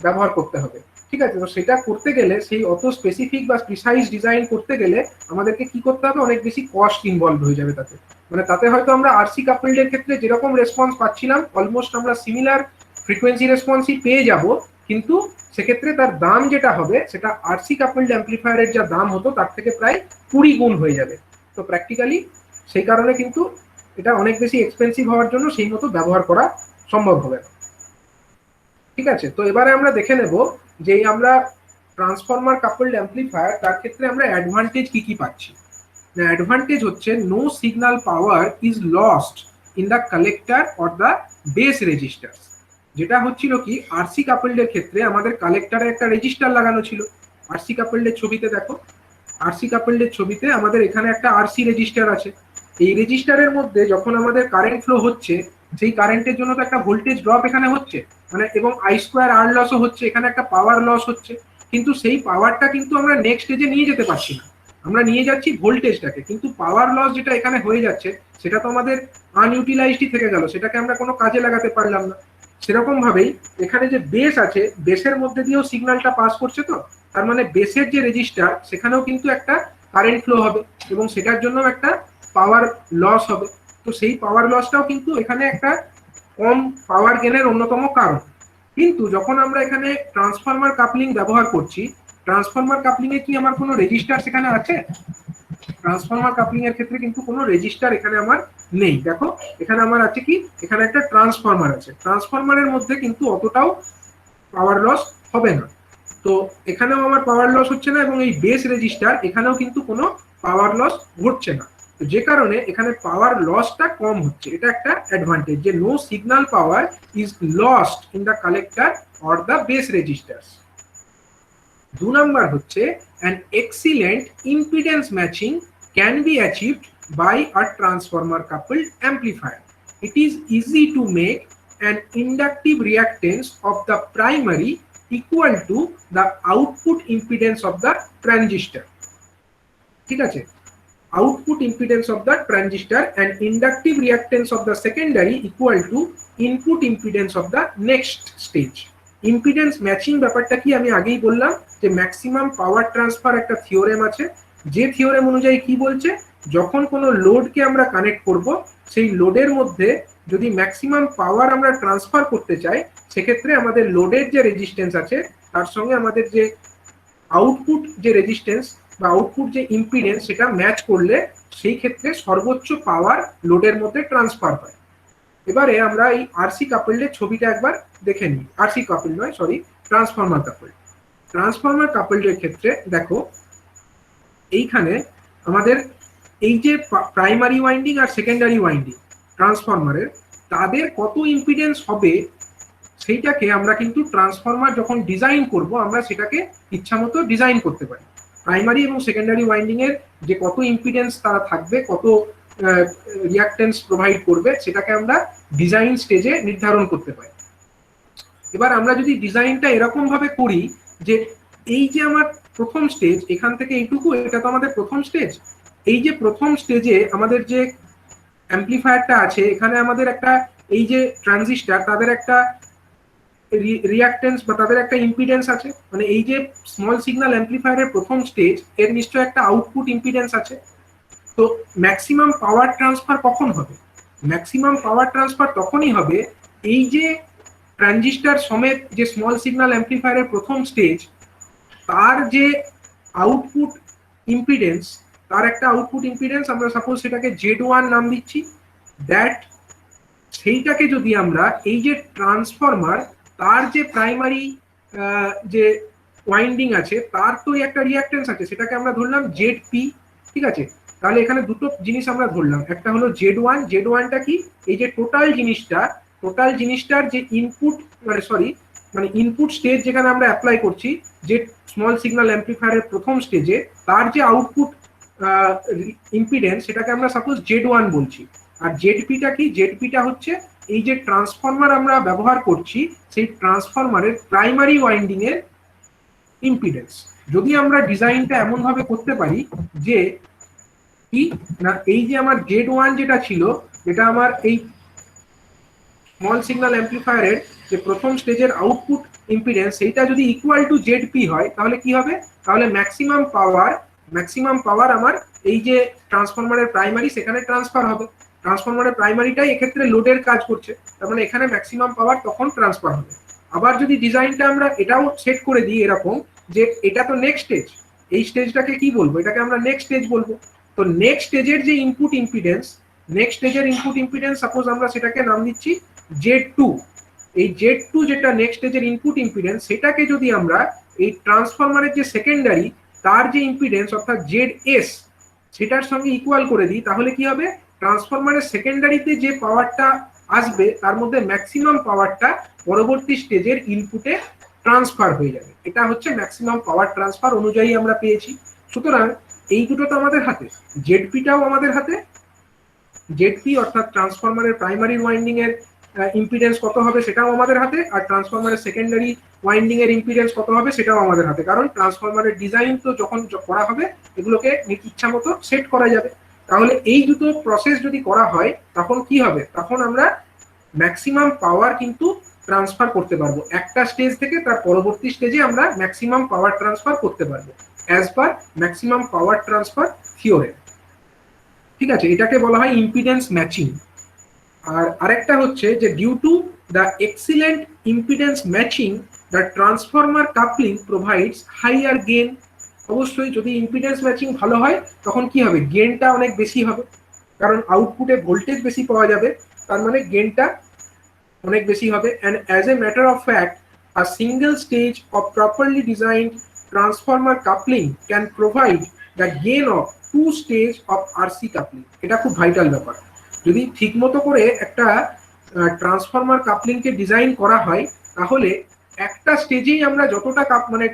ব্যবহার করতে হবে, ঠিক আছে। তো সেটা করতে গেলে, সেই অত স্পেসিফিক বা প্রিসাইজ ডিজাইন করতে গেলে আমাদেরকে কি করতে হবে, অনেক বেশি কস্ট ইনভলভ হয়ে যাবে তাতে, মানে তাতে হয়তো আমরা আরসি কাপলডের ক্ষেত্রে যেরকম রেসপন্স পাচ্ছিলাম অলমোস্ট আমরা সিমিলার ফ্রিকোয়েন্সি রেসপন্সই পেয়ে যাব, কিন্তু সেক্ষেত্রে তার দাম যেটা হবে সেটা আরসি কাপলড অ্যাম্পলিফায়ারের যা দাম হতো তার থেকে প্রায় 20 গুণ হয়ে যাবে। তো প্র্যাকটিক্যালি সেই কারণে কিন্তু এটা অনেক বেশি এক্সপেন্সিভ হওয়ার জন্য সেই মতো ব্যবহার করা সম্ভব হবে না, ঠিক আছে। তো এবারে আমরা দেখে নেব যে আমরা ট্রান্সফর্মার কাপলড অ্যাম্পলিফায়ার তার ক্ষেত্রে আমরা অ্যাডভান্টেজ কি কি পাচ্ছি। অ্যাডভান্টেজ হচ্ছে no signal power is lost in the collector or the base resistor. যেটা হচ্ছিল কি আরসি কাপলডের ক্ষেত্রে আমাদের কালেক্টরে একটা রেজিস্টার লাগানো ছিল, আরসি কাপলডের ছবিতে দেখো, আরসি কাপলডের ছবিতে আমাদের এখানে একটা আরসি রেজিস্টার আছে, এই রেজিস্টারের মধ্যে যখন আমাদের কারেন্ট ফ্লো হচ্ছে সেই কারেন্টের জন্য তো একটা ভোল্টেজ ড্রপ এখানে হচ্ছে, মানে এবং আই স্কোয়ার আর লসও হচ্ছে, এখানে একটা পাওয়ার লস হচ্ছে, কিন্তু সেই পাওয়ারটা কিন্তু আমরা নেক্সট স্টেজে নিয়ে যেতে পারছি না, আমরা নিয়ে যাচ্ছি ভোল্টেজটাকে, কিন্তু পাওয়ার লস যেটা এখানে হয়ে যাচ্ছে সেটা তো আমাদের আনইউটিলাইজডই থেকে গেল, সেটাকে আমরা কোনো কাজে লাগাতে পারলাম না। সেরকম ভাবেই এখানে যে বেস আছে, বেসের মধ্যে দিয়েও সিগন্যালটা পাস করছে, তো তার মানে বেসের যে রেজিস্টার সেখানেও কিন্তু একটা কারেন্ট ফ্লো হবে এবং সেটার জন্য একটা পাওয়ার লস হবে, তো সেই পাওয়ার লসটাও কিন্তু এখানে একটা কম পাওয়ার গেনের অন্যতম কারণ। কিন্তু যখন আমরা এখানে ট্রান্সফর্মার কাপলিং ব্যবহার করছি, ট্রান্সফর্মার কাপলিং এ কি আমার কোনো রেজিস্টার সেখানে আছে? ট্রান্সফর্মার কাপলিং এর ক্ষেত্রে কিন্তু কোনো রেজিস্টার এখানে আমার নেই। দেখো এখানে আমার আছে কি, এখানে একটা ট্রান্সফর্মার আছে, ট্রান্সফর্মারের মধ্যে কিন্তু অতটাও পাওয়ার লস হবে না, তো এখানেও আমার পাওয়ার লস হচ্ছে না এবং এই বেস রেজিস্টার এখানেও কিন্তু কোনো পাওয়ার লস ঘটছে না, তো যে কারণে এখানে পাওয়ার লসটা কম হচ্ছে, এটা একটা অ্যাডভান্টেজ যে no signal power is lost in the collector or the base resistors. 2 number হচ্ছে an excellent impedance matching can be achieved by a transformer coupled amplifier. It is easy to make an inductive reactance of the primary equal to the output impedance of the transistor, ঠিক আছে, output impedance of the transistor and inductive reactance of the secondary equal to input impedance of the next stage. Impedance matching ব্যাপারটা কি আমি আগেই বললাম যে maximum power transfer একটা theorem আছে, যে থিওরেম অনুযায়ী কি বলছে, যখন কোনো লোডকে আমরা কানেক্ট করব সেই লোডের মধ্যে যদি ম্যাক্সিমাম পাওয়ার আমরা ট্রান্সফার করতে চাই সেক্ষেত্রে আমাদের লোডের যে রেজিস্ট্যান্স আছে তার সঙ্গে আমাদের যে আউটপুট যে রেজিস্ট্যান্স বা আউটপুট যে ইম্পিডেন্স সেটা ম্যাচ করলে সেই ক্ষেত্রে সর্বোচ্চ পাওয়ার লোডের মধ্যে ট্রান্সফার হয়। এবারে আমরা এই আরসি কাপলডের ছবিটা একবার দেখে নিই, আরসি কাপল নয় সরি, ট্রান্সফর্মার কাপল। ট্রান্সফর্মার কাপলডের ক্ষেত্রে দেখো এইখানে আমাদের এই যে প্রাইমারি ওয়াইন্ডিং আর সেকেন্ডারি ওয়াইন্ডিং ট্রান্সফর্মারের তাদের কত ইম্পিডেন্স হবে সেইটাকে আমরা কিন্তু ট্রান্সফরমার যখন ডিজাইন করব আমরা সেটাকে ইচ্ছামতো ডিজাইন করতে পারি। প্রাইমারি এবং সেকেন্ডারি ওয়াইন্ডিং এর যে কত ইম্পিডেন্স তারা থাকবে, কত রিঅ্যাক্টেন্স প্রোভাইড করবে, সেটাকে আমরা ডিজাইন স্টেজে নির্ধারণ করতে পারি। এবার আমরা যদি ডিজাইনটা এরকম ভাবে করি যে এই যে আমার প্রথম স্টেজ, এখান থেকে এইটুকু, এটা তো আমাদের প্রথম স্টেজ। এই যে প্রথম স্টেজে আমাদের যে অ্যাম্পলিফায়ারটা আছে, এখানে আমাদের একটা এই যে ট্রানজিস্টর, তাদের একটা রিঅ্যাক্টেন্স বা তাদের একটা ইম্পিডেন্স আছে। মানে এই যে স্মল সিগন্যাল অ্যাম্পলিফায়ারের প্রথম স্টেজ, এর নিশ্চয় একটা আউটপুট ইম্পিডেন্স আছে। তো ম্যাক্সিমাম পাওয়ার ট্রান্সফার কখন হবে? ম্যাক্সিমাম পাওয়ার ট্রান্সফার তখনই হবে এই যে ট্রানজিস্টর সমেত যে স্মল সিগন্যাল অ্যাম্পলিফায়ারের প্রথম স্টেজ, তার যে আউটপুট ইম্পিডেন্স, তার একটা আউটপুট ইম্পিডেন্স আমরা সাপোজ সেটাকে Z1 নাম দিচ্ছি। দ্যাট সেইটাকে যদি আমরা এই যে ট্রান্সফরমার, তার যে প্রাইমারি যে ওয়াইন্ডিং আছে, তার তো একটা রিঅ্যাক্টেন্স আছে, সেটাকে আমরা ধরলাম ZP। ঠিক আছে, তাহলে এখানে দুটো জিনিস আমরা ধরলাম, একটা হলো Z1। Z1টা কি? এই যে টোটাল জিনিসটার যে ইনপুট, মানে ইনপুট স্টেজ যেখানে আমরা অ্যাপ্লাই করছি, যে স্মল সিগন্যাল অ্যাম্পলিফায়ারের প্রথম স্টেজে তার যে আউটপুট ইম্পিডেন্স, সেটাকে আমরা সাপোজ Z1 বলছি। আর ZPটা কি? ZPটা হচ্ছে এই যে ট্রান্সফরমার আমরা ব্যবহার করছি, সেই ট্রান্সফরমারের প্রাইমারি ওয়াইন্ডিং এর ইম্পিডেন্স। যদি আমরা ডিজাইনটা এমন ভাবে করতে পারি যে কি না, এই যে আমার Z1 যেটা ছিল, যেটা আমার এই স্মল সিগন্যাল অ্যাম্পলিফায়ারের যে প্রথম স্টেজের আউটপুট ইম্পিডেন্স, সেইটা যদি ইকুয়াল টু ZP হয়, তাহলে কি হবে? তাহলে ম্যাক্সিমাম পাওয়ার আমার এই যে ট্রান্সফরমারের প্রাইমারি, সেখানে ট্রান্সফার হবে। ট্রান্সফরমারের প্রাইমারিটাই এক্ষেত্রে লোডের কাজ করছে, তার মানে এখানে ম্যাক্সিমাম পাওয়ার তখন ট্রান্সফার হবে। আবার যদি ডিজাইনটা আমরা এটাও সেট করে দিই এরকম যে এটা তো নেক্সট স্টেজ, এই স্টেজটাকে কি বলবো? এটাকে আমরা নেক্সট স্টেজ বলবো। তো নেক্সট স্টেজের যে ইনপুট ইম্পিডেন্স, সাপোজ আমরা সেটাকে নাম দিচ্ছি Z2। এই Z2 যেটা নেক্সট স্টেজের ইনপুট ইম্পিডেন্স, সেটাকে যদি আমরা এই ট্রান্সফরমারের যে সেকেন্ডারি, তার যে ইম্পিডেন্স অর্থাৎ ZS, সেটার সঙ্গে ইকুয়াল করে দিই, তাহলে কি হবে? ট্রান্সফরমারের সেকেন্ডারিতে যে পাওয়ারটা আসবে, তার মধ্যে ম্যাক্সিমাম পাওয়ারটা পরবর্তী স্টেজের ইনপুটে ট্রান্সফার হয়ে যাবে। এটা হচ্ছে ম্যাক্সিমাম পাওয়ার ট্রান্সফার অনুযায়ী আমরা পেয়েছি। সুতরাং এই দুটো তো আমাদের হাতে, ZPটাও আমাদের হাতে, ZP অর্থাৎ ট্রান্সফরমারের প্রাইমারি ওয়াইন্ডিং এর ইম্পিডেন্স কত হবে সেটাও আমাদের হাতে, আর ট্রান্সফরমারের সেকেন্ডারি ওয়াইন্ডিং এর ইম্পিডেন্স কত হবে সেটাও আমাদের হাতে। কারণ ট্রান্সফরমারের ডিজাইন তো যখন করা হবে, এগুলোকে ইচ্ছা মতো সেট করা যাবে। তাহলে এই দুটো প্রসেস যদি করা হয়, তখন কি হবে? তখন আমরা ম্যাক্সিমাম পাওয়ার কিন্তু ট্রান্সফার করতে পারবো। একটা স্টেজ থেকে তার পরবর্তী স্টেজে আমরা ম্যাক্সিমাম পাওয়ার ট্রান্সফার করতে পারবো as per maximum power transfer theorem. ঠিক আছে, এটাকে বলা হয় ইম্পিডেন্স ম্যাচিং। আর আরেকটা হচ্ছে যে due to the excellent impedance matching the transformer coupling provides higher gain. অবশ্যই যদি ইম্পিডেন্স ম্যাচিং ভালো হয়, তখন কি হবে? গেইনটা অনেক বেশি হবে, কারণ আউটপুটে ভোল্টেজ বেশি পাওয়া যাবে, তার মানে গেইনটা অনেক বেশি হবে। And as a matter of fact, a single stage of properly designed transformer coupling can provide the gain of 2 stage of RC coupling. এটা খুব ভাইটাল ব্যাপার। যদি ঠিকমতো করে একটা ট্রান্সফরমার কাপলিংকে ডিজাইন করা হয়, তাহলে একটা স্টেজেই আমরা যতটা মানে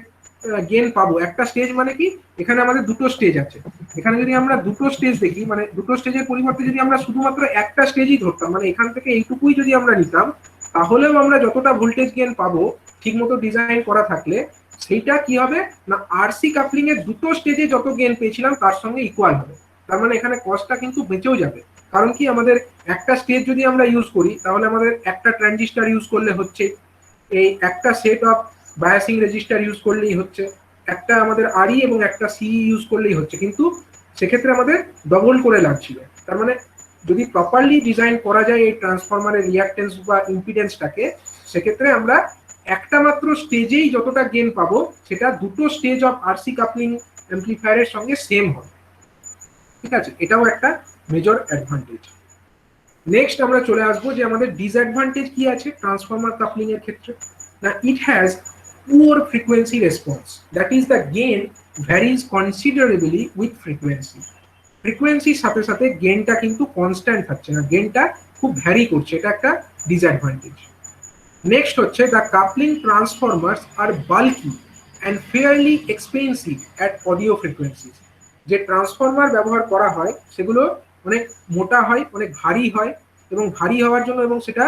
গেইন পাবো। একটা স্টেজ মানে কি? এখানে আমাদের দুটো স্টেজ আছে। এখানে যদি আমরা দুটো স্টেজ দেখি, মানে দুটো স্টেজের পরিবর্তে যদি আমরা শুধুমাত্র একটা স্টেজই ধরতাম, মানে এখান থেকে এইটুকুই যদি আমরা নিতাম, তাহলেও আমরা যতটা ভোল্টেজ গেইন পাবো ঠিকমতো ডিজাইন করা থাকলে, সেইটা কি হবে না RC কাপলিং এর দুটো স্টেজে যত গেইন পেয়েছিলাম তার সঙ্গে ইকুয়াল হবে। তার মানে এখানে কস্টটা কিন্তু বেঁচেও যাবে। কারণ কি, আমাদের একটা স্টেজ যদি আমরা ইউজ করি, তাহলে আমাদের একটা ট্রানজিস্টর ইউজ করলে হচ্ছে, এই একটা set of biasing register use করলেই হচ্ছে, একটা আমাদের RE এবং একটা CE ইউজ করলেই হচ্ছে, কিন্তু সেক্ষেত্রে আমাদের ডবল করে লাগছিল। তার মানে যদি প্রপারলি ডিজাইন করা যায় এই ট্রান্সফরমারের রিঅ্যাক্টেন্স বা ইম্পিডেন্সটাকে, সেক্ষেত্রে আমরা একটা মাত্র স্টেজেই যতটা গেইন পাবো, সেটা দুটো স্টেজ অফ RC কাপলিং অ্যাম্পলিফায়ারের সঙ্গে সেম হবে। ঠিক আছে, এটাও একটা মেজর অ্যাডভান্টেজ। নেক্সট আমরা চলে আসবো যে আমাদের ডিসঅ্যাডভান্টেজ কি আছে ট্রান্সফরমার কাপলিং এর ক্ষেত্রে। না, it has poor frequency response, that is the gain varies considerably with frequency. ফ্রিকোয়েন্সির সাথে সাথে গেইনটা কিন্তু কনস্ট্যান্ট থাকছে না, গেইনটা খুব ভ্যারি করছে, এটা একটা ডিসঅ্যাডভান্টেজ। নেক্সট হচ্ছে the coupling transformers are bulky and fairly expensive at audio frequencies. যে ট্রান্সফরমার ব্যবহার করা হয় সেগুলো অনেক মোটা হয়, অনেক ভারী হয়, এবং ভারী হওয়ার জন্য এবং সেটা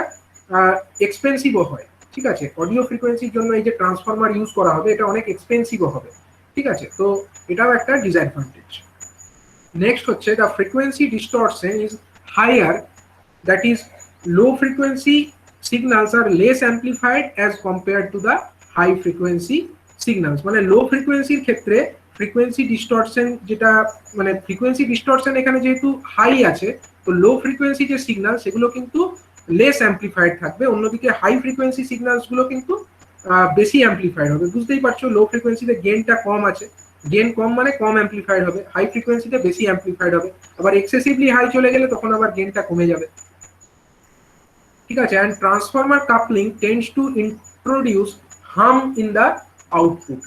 এক্সপেন্সিভও হয়। ঠিক আছে, অডিও ফ্রিকোয়েন্সির জন্য এই যে ট্রান্সফরমার ইউজ করা হবে এটা অনেক এক্সপেন্সিভও হবে। ঠিক আছে, তো এটাও একটা ডিসঅ্যাডভান্টেজ। নেক্সট হচ্ছে the frequency distortion is higher, that is low frequency signals are less amplified as compared to the high frequency signals। মানে লো ফ্রিকোয়েন্সির ক্ষেত্রে ফ্রিকোয়েন্সি ডিস্টরশন যেটা, মানে ফ্রিকোয়েন্সি ডিস্টরশন এখানে যেহেতু হাই আছে, তো লো ফ্রিকোয়েন্সি যে সিগন্যাল সেগুলো কিন্তু লেস অ্যাম্প্লিফাইড থাকবে, অন্যদিকে হাই ফ্রিকোয়েন্সি সিগন্যালস গুলো কিন্তু বেশি অ্যাম্প্লিফাইড হবে। বুঝতেই পারছো, লো ফ্রিকোয়েন্সিতে গেনটা কম আছে, গেন কম মানে কম অ্যাম্প্লিফাইড হবে, হাই ফ্রিকোয়েন্সিতে বেশি অ্যাম্প্লিফাইড হবে, আবার এক্সেসিভলি হাই চলে গেলে তখন আবার গেনটা কমে যাবে। ঠিক আছে, and transformer coupling tends to introduce হাম ইন দ্য আউটপুট।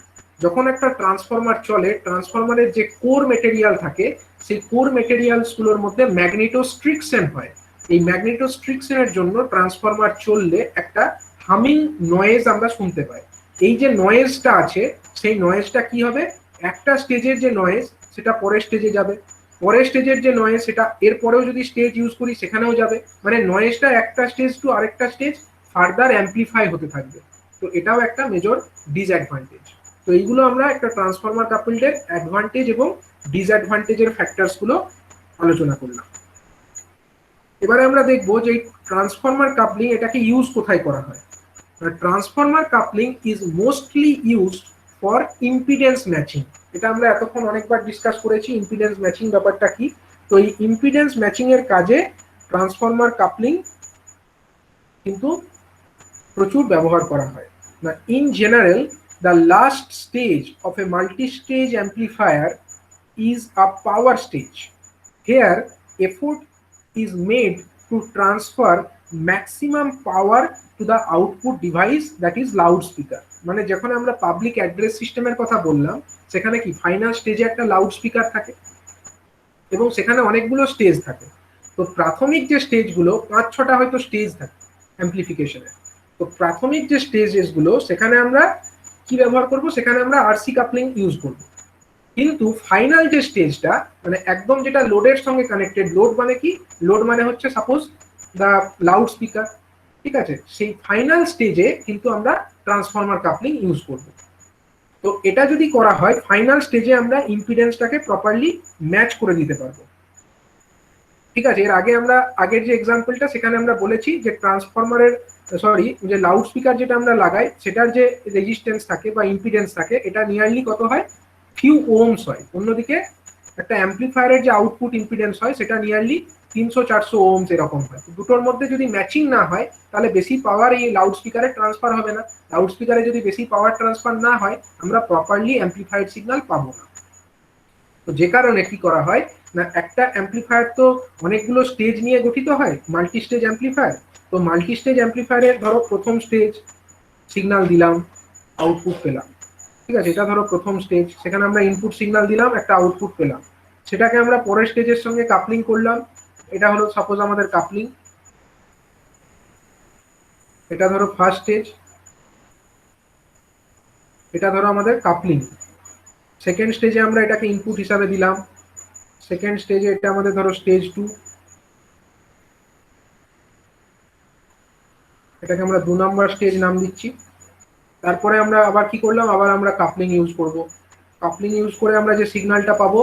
যখন একটা ট্রান্সফরমার চলে, ট্রান্সফরমারের যে কোর মেটেরিয়াল থাকে সেই কোর মেটেরিয়ালস গুলোর মধ্যে ম্যাগনেটোস্ট্রিকশন হয়। এই ম্যাগনেটোস্ট্রিকশনের জন্য ট্রান্সফরমার চললে একটা হামিং নয়েজ আমরা শুনতে পাই। এই যে নয়েজটা আছে সেই নয়েজটা কি হবে, একটা স্টেজের যে নয়েজ সেটা পরের স্টেজে যাবে, পরের স্টেজের যে নয়েজ সেটা এর পরেও যদি স্টেজ ইউজ করি সেখানেও যাবে, মানে নয়েজটা একটা স্টেজ টু আরেকটা স্টেজ ফার্দার অ্যাম্প্লিফাই হতে থাকবে। তো এটাও একটা মেজর ডিসঅ্যাডভান্টেজ। তো এইগুলো আমরা একটা ট্রান্সফরমার কাপলডের অ্যাডভান্টেজ এবং ডিসঅ্যাডভান্টেজের ফ্যাক্টরস গুলো আলোচনা করলাম। এবারে আমরা দেখবো যে ট্রান্সফরমার কাপলিং এটাকে ইউজ কোথায় করা হয়। Transformer coupling is mostly used for impedance matching. এটা আমরা এতক্ষণ অনেকবার ডিসকাস করেছি ইম্পিডেন্স ম্যাচিং ব্যাপারটা কি। তো এই ইম্পিডেন্স ম্যাচিং এর কাজে ট্রান্সফরমার কাপলিং কিন্তু প্রচুর ব্যবহার করা হয়। না, in general the last stage of a multi stage amplifier is a power stage. Here effort is made to transfer maximum power to the output device, that is loud speaker. মানে যখন আমরা public address সিস্টেমের কথা বললাম সেখানে কি final স্টেজে একটা লাউড স্পিকার থাকে এবং সেখানে অনেকগুলো স্টেজ থাকে। তো প্রাথমিক যে স্টেজগুলো 5-6টা হয়তো স্টেজ থাকে অ্যাম্প্লিফিকেশনের। তো প্রাথমিক যে স্টেজেস গুলো সেখানে আমরা কি ব্যবহার করব, সেখানে আমরা আরসি কাপলিং ইউজ করব। কিন্তু ফাইনাল যে স্টেজটা মানে একদম যেটা লোডের সঙ্গে কানেক্টেড, লোড মানে কি, লোড মানে হচ্ছে সাপোজ দ্য লাউড স্পিকার। ঠিক আছে, সেই ফাইনাল স্টেজে কিন্তু আমরা ট্রান্সফরমার কাপলিং ইউজ করব। তো এটা যদি করা হয় ফাইনাল স্টেজে আমরা ইম্পিডেন্সটাকে প্রপারলি ম্যাচ করে দিতে পারবো। ঠিক আছে, এর আগে আমরা আগের যে এক্সাম্পলটা সেখানে আমরা বলেছি যে ট্রান্সফরমারের যে লাউড স্পিকার যেটা আমরা লাগাই সেটার যে রেজিস্ট্যান্স থাকে বা ইম্পিডেন্স থাকে এটা নিয়ারলি কত হয়, ফিউ ওহমস হয়। অন্যদিকে একটা অ্যাম্প্লিফায়ারের যে আউটপুট ইম্পিডেন্স হয় সেটা নিয়ারলি 300-400 ওহমস এরকম হয়। দুটোর মধ্যে যদি ম্যাচিং না হয় তাহলে বেশি পাওয়ার এই লাউড স্পিকারে ট্রান্সফার হবে না। লাউড স্পিকারে যদি বেশি পাওয়ার ট্রান্সফার না হয় আমরা প্রপারলি অ্যাম্প্লিফাইড সিগন্যাল পাবো না। তো যে কারণে কি করা হয় না, একটা অ্যাম্প্লিফায়ার তো অনেকগুলো স্টেজ নিয়ে গঠিত হয়, মাল্টি স্টেজ অ্যাম্প্লিফায়ার। তো মাল্টি স্টেজ অ্যাম্প্লিফায়ারের ধরো প্রথম স্টেজ সিগন্যাল দিলাম, আউটপুট পেলাম। ঠিক আছে, এটা ধরো প্রথম স্টেজ, সেখানে আমরা ইনপুট সিগন্যাল দিলাম, একটা আউটপুট পেলাম, সেটাকে আমরা পরের স্টেজের সঙ্গে কাপলিং করলাম। এটা হলো সাপোজ আমাদের কাপলিং, এটা ধরো ফার্স্ট স্টেজ, এটা ধরো আমাদের কাপলিং। সেকেন্ড স্টেজে আমরা এটাকে ইনপুট হিসাবে দিলাম, সেকেন্ড স্টেজে এটা আমাদের ধরো স্টেজ 2, এটাকে আমরা 2 নম্বর স্টেজ নাম দিচ্ছি। তারপরে আমরা আবার কি করলাম, আবার আমরা কাপলিং ইউজ করব। কাপলিং ইউজ করে আমরা যে সিগন্যালটা পাবো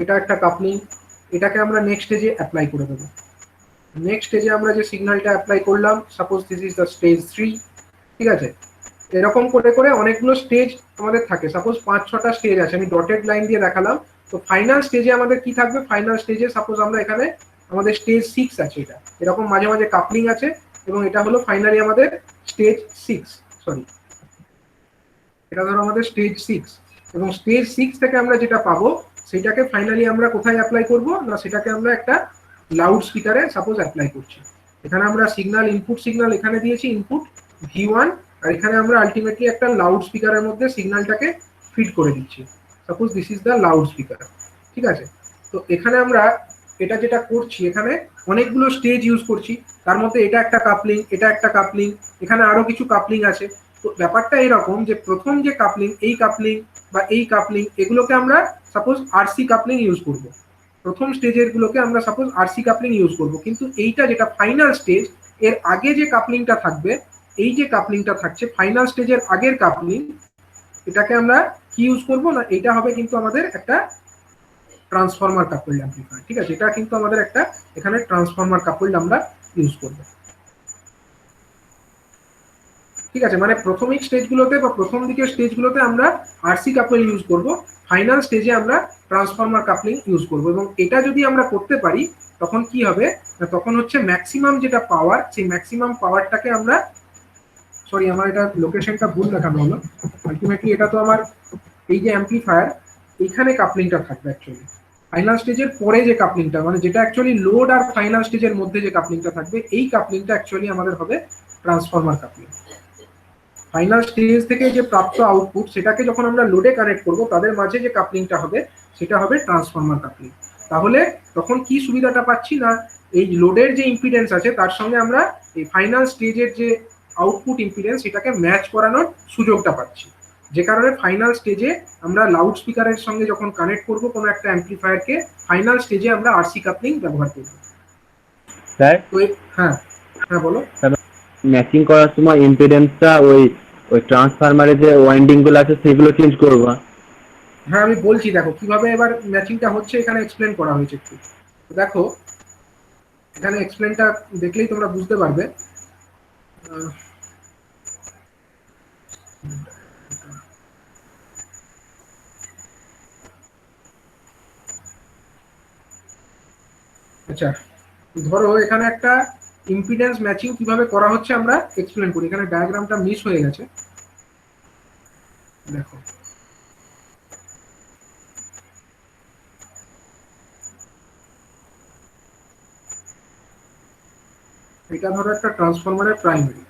এটা একটা কাপলিং, এটাকে আমরা নেক্সট স্টেজে অ্যাপ্লাই করে দেবো। নেক্সট স্টেজে আমরা যে সিগন্যালটা অ্যাপ্লাই করলাম, suppose this is the stage 3। ঠিক আছে, এরকম করে করে অনেকগুলো স্টেজ আমাদের থাকে, সাপোজ 5-6টা স্টেজ আছে, আমি ডটেড লাইন দিয়ে দেখালাম। তো ফাইনাল স্টেজে আমাদের কি থাকবে, ফাইনাল স্টেজে সাপোজ আমরা এখানে আমাদের স্টেজ 6 আছে, এটা এরকম মাঝে মাঝে কাপলিং আছে এবং এটা হলো ফাইনালি আমাদের স্টেজ 6, সরি এটা ধরো আমাদের স্টেজ 6। এবং স্টেজ 6 থেকে আমরা যেটা পাবো সেটাকে ফাইনালি আমরা কোথায় অ্যাপ্লাই করব না, সেটাকে আমরা একটা লাউড স্পিকারে সাপোজ অ্যাপ্লাই করছি। এখানে আমরা সিগন্যাল, ইনপুট সিগন্যাল এখানে দিয়েছি ইনপুট V1, আর এখানে আমরা আলটিমেটলি একটা লাউড স্পিকারের মধ্যে সিগন্যালটাকে ফিড করে দিচ্ছি। Suppose this is the loud speaker. ঠিক আছে, তো এখানে আমরা এটা যেটা করছি এখানে অনেকগুলো স্টেজ ইউজ করছি, তার মধ্যে এটা একটা কাপলিং, এটা একটা কাপলিং, এখানে আরো কিছু কাপলিং আছে। তো ব্যাপারটা এরকম যে প্রথম যে কাপলিং, এই কাপলিং বা এই কাপলিং, এগুলোকে আমরা সাপোজ আরসি কাপলিং ইউজ করব। প্রথম স্টেজের গুলোকে আমরা সাপোজ আরসি কাপলিং ইউজ করব, কিন্তু এইটা যেটা ফাইনাল স্টেজ, এর আগে যে কাপলিংটা থাকবে, এই যে কাপলিংটা থাকছে ফাইনাল স্টেজের আগের কাপলিং, এটাকে আমরা কি ইউজ করব না, এটা হবে কিন্তু আমাদের একটা ট্রান্সফর্মার কাপলড অ্যাম্পলিফায়ার। ঠিক আছে, এটা কিন্তু আমাদের একটা এখানে ট্রান্সফর্মার কাপলড আমরা ইউজ করব। ঠিক আছে, মানে প্রাথমিক স্টেজগুলোতে বা প্রথম দিকের স্টেজগুলোতে আমরা আরসি কাপল ইউজ করব, ফাইনাল স্টেজে আমরা ট্রান্সফর্মার কাপলিং ইউজ করব। এবং এটা যদি আমরা করতে পারি তখন কি হবে, তখন হচ্ছে ম্যাক্সিমাম যেটা পাওয়ার, সেই ম্যাক্সিমাম পাওয়ারটাকে আমরা, সরি আমার এটা লোকেশনটা ভুল দেখানো হলো, আলটিমেটলি এটা তো আমার এই যে অ্যাম্পলিফায়ার, এইখানে কাপলিংটা থাকবে অ্যাকচুয়ালি ফাইনাল স্টেজের পরে যে কাপলিংটা, মানে যেটা অ্যাকচুয়ালি লোড আর ফাইনাল স্টেজের মধ্যে যে কাপলিংটা থাকবে, এই কাপলিংটা অ্যাকচুয়ালি আমাদের হবে ট্রান্সফর্মার কাপলিং। ফাইনাল স্টেজ থেকে যে প্রাপ্ত আউটপুট, সেটাকে যখন আমরা লোডে কানেক্ট করব, তাদের মাঝে যে কাপলিংটা হবে সেটা হবে ট্রান্সফর্মার কাপলিং। তাহলে তখন কি সুবিধাটা পাচ্ছি না, এই লোডের যে ইম্পিডেন্স আছে তার সঙ্গে আমরা এই ফাইনাল স্টেজের যে আউটপুট ইম্পিডেন্স সেটাকে ম্যাচ করানোর সুযোগটা পাচ্ছি, যে কারণে ফাইনাল স্টেজে আমরা লাউড স্পিকারের সঙ্গে যখন কানেক্ট করব কোনো একটা অ্যাম্পলিফায়ারকে, ফাইনাল স্টেজে আমরা আরসি কাপলিং ব্যবহার করব। স্যার, হ্যাঁ হ্যাঁ বলো। ম্যাচিং করার সময় ইম্পিডেন্সটা ওই ওই ট্রান্সফরমারের যে ওয়াইন্ডিং গুলো আছে সেগুলো চেঞ্জ করব। হ্যাঁ আমি বলছি, দেখো কিভাবে এবার ম্যাচিংটা হচ্ছে, এখানে এক্সপ্লেন করা হয়েছে একটু। দেখো এখানে এক্সপ্লেনটা দেখলেই তোমরা বুঝতে পারবে। আচ্ছা, ধরো এখানে একটা ইম্পিডেন্স ম্যাচিং কিভাবে করা হচ্ছে আমরা এক্সপ্লেন করি। এখানে ডায়াগ্রামটা মিস হয়ে গেছে, দেখো এটা ধরো একটা ট্রান্সফরমারের প্রাইমারি,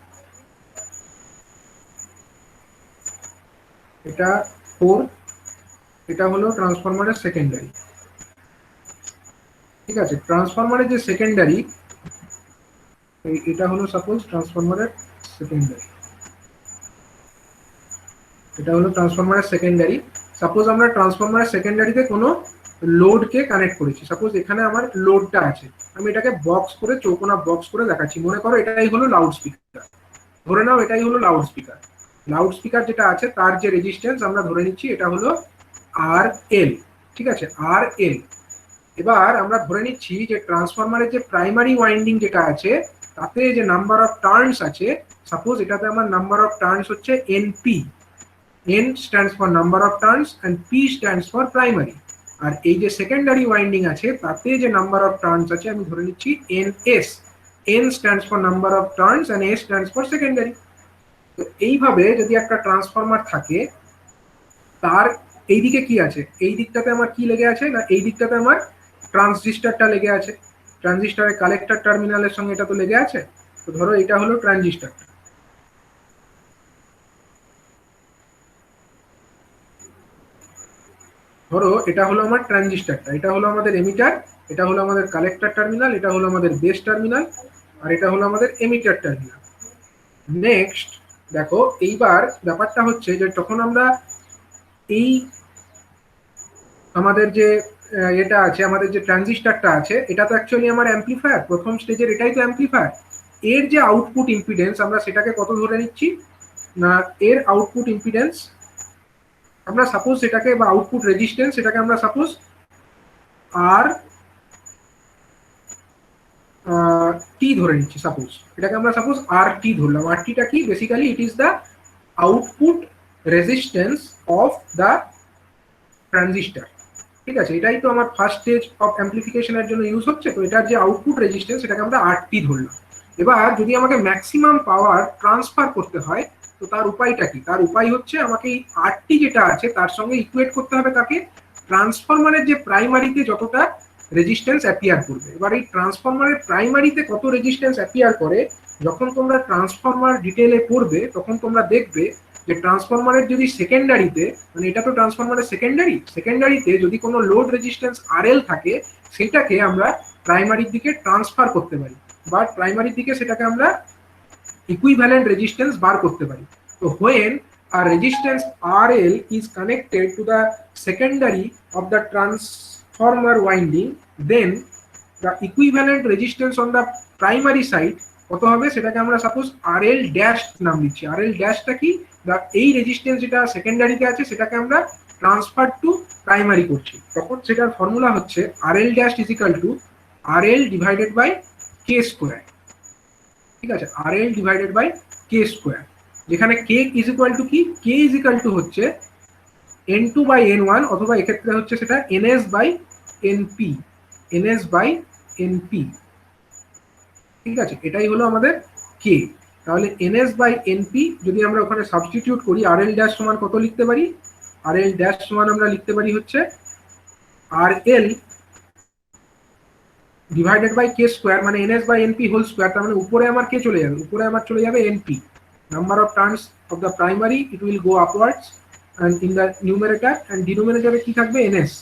এটা 4, এটা হলো ট্রান্সফরমারের সেকেন্ডারি। ঠিক আছে, ট্রান্সফরমারের যে সেকেন্ডারি, এটা হলো সাপোজ ট্রান্সফরমারের সেকেন্ডারি, এটা হলো ট্রান্সফরমারের সেকেন্ডারি। সাপোজ আমরা ট্রান্সফরমারের সেকেন্ডারিতে কোনো লোডকে কানেক্ট করেছি, সাপোজ এখানে আমার লোডটা আছে, আমি এটাকে বক্স করে, চৌকোনা বক্স করে দেখাচ্ছি। মনে করো এটাই হলো লাউড স্পিকার, ধরে নাও এটাই হলো লাউড স্পিকার। লাউড স্পিকার যেটা আছে তার যে রেজিস্ট্যান্স আমরা ধরে নিচ্ছি এটা হলো আর এল। ঠিক আছে, আর এল। এবার আমরা ধরে নিচ্ছি যে ট্রান্সফরমারের যে প্রাইমারি ওয়াইন্ডিং যেটা আছে, তাতে যে নাম্বার অফ টার্নস আছে, সাপোজ এটাতে আমার নাম্বার অফ টার্নস হচ্ছে NP. N stands for number of turns and P stands for primary. আর এই যে সেকেন্ডারি ওয়াইন্ডিং আছে তাতে যে নাম্বার অফ টার্নস আছে আমি ধরে নিচ্ছি NS. N stands for number of turns and S stands for secondary. তো এইভাবে যদি একটা ট্রান্সফরমার থাকে, তার এই দিকে কি আছে, এই দিকটাতে আমার কি লেগে আছে না, এই দিকটাতে আমার ট্রানজিস্টরটা লেগে আছে। ট্রানজিস্টরের কালেক্টর টার্মিনালের সঙ্গে এটা তো লেগে আছে। তো ধরো এটা হলো ট্রানজিস্টর, ধরো এটা হলো আমার ট্রানজিস্টরটা, এটা হলো আমাদের এমিটার, এটা হলো আমাদের কালেক্টর টার্মিনাল, এটা হলো আমাদের বেস টার্মিনাল, আর এটা হলো আমাদের এমিটার টার্মিনাল। নেক্সট দেখো এইবার ব্যাপারটা হচ্ছে যে যখন আমরা এই আমাদের যে এটা আছে, আমাদের যে ট্রানজিস্টরটা আছে, এটা তো অ্যাকচুয়ালি আমার অ্যাম্পলিফায়ার, প্রথম স্টেজের এটাই তো অ্যাম্পলিফায়ার। এর যে আউটপুট ইম্পিডেন্স আমরা সেটাকে কত ধরে নিচ্ছি না, এর আউটপুট ইম্পিডেন্স আমরা সাপোজ সেটাকে, বা আউটপুট রেজিস্ট্যান্স সেটাকে আমরা সাপোজ আর টি ধরে নিচ্ছি। সাপোজ এটাকে আমরা সাপোজ আর টি ধরলাম। আর টিটা কি, basically it is the output resistance of the transistor. ঠিক আছে, এটাই তো আমার ফার্স্ট স্টেজ অফ অ্যাম্পলিফিকেশনের জন্য ইউজ হচ্ছে। তো এটার যে আউটপুট রেজিস্ট্যান্স সেটাকে আমরা আর টি ধরলাম। এবার যদি আমাকে ম্যাক্সিমাম পাওয়ার ট্রান্সফার করতে হয়, তো তার উপায়টা কি, তার উপায় হচ্ছে আমাকে এই আরটি যেটা আছে তার সঙ্গে ইকুয়েট করতে হবে তাকে ট্রান্সফরমারের যে প্রাইমারিতে যতটা রেজিস্ট্যান্স অ্যাপিয়ার করবে। এবার এই ট্রান্সফরমারের প্রাইমারিতে কত রেজিস্ট্যান্স অ্যাপিয়ার করে, যখন তোমরা ট্রান্সফরমার ডিটেলে পড়বে তখন তোমরা দেখবে যে ট্রান্সফরমারের যদি সেকেন্ডারিতে, মানে এটা তো ট্রান্সফরমারের সেকেন্ডারিতে যদি কোনো লোড রেজিস্ট্যান্স আরএল থাকে, সেটাকে আমরা প্রাইমারির দিকে ট্রান্সফার করতে পারি, বা প্রাইমারির দিকে সেটাকে আমরা ইকুইভ্যালেন্ট রেজিস্ট্যান্স বার করতে পারি। তো when a resistance RL is connected to the secondary of the transformer winding, then the equivalent resistance on the primary side কত হবে, সেটাকে আমরা সাপোজ RL ড্যাশ নাম দিচ্ছি। RL ড্যাশটা কি, এই রেজিস্ট্যান্স যেটা সেকেন্ডারিতে আছে সেটাকে আমরা ট্রান্সফার টু প্রাইমারি করছি, তখন সেটার ফর্মুলা হচ্ছে RL dash is equal to RL divided by K square. ঠিক আছে, RL divided by K square, যেখানে কে ইজ ইকুয়াল টু কি, কে ইজ ইকুয়াল টু হচ্ছে N2 বাই N1, অথবা এক্ষেত্রে হচ্ছে সেটা NS by NP, NS by NP। ঠিক আছে, এটাই হলো আমাদের কে। তাহলে NS বাই NP যদি আমরা ওখানে সাবস্টিটিউট করি, RL ড্যাশ সমান কত লিখতে পারি, RL ড্যাশ সমান আমরা লিখতে পারি হচ্ছে RL divided by K square, মানে NS by NP whole square. তার মানে উপরে আমার কে চলে যাবে, উপরে আমার চলে যাবে NP, number of turns of the primary, it will go upwards and in the numerator and denominator কি থাকবে NS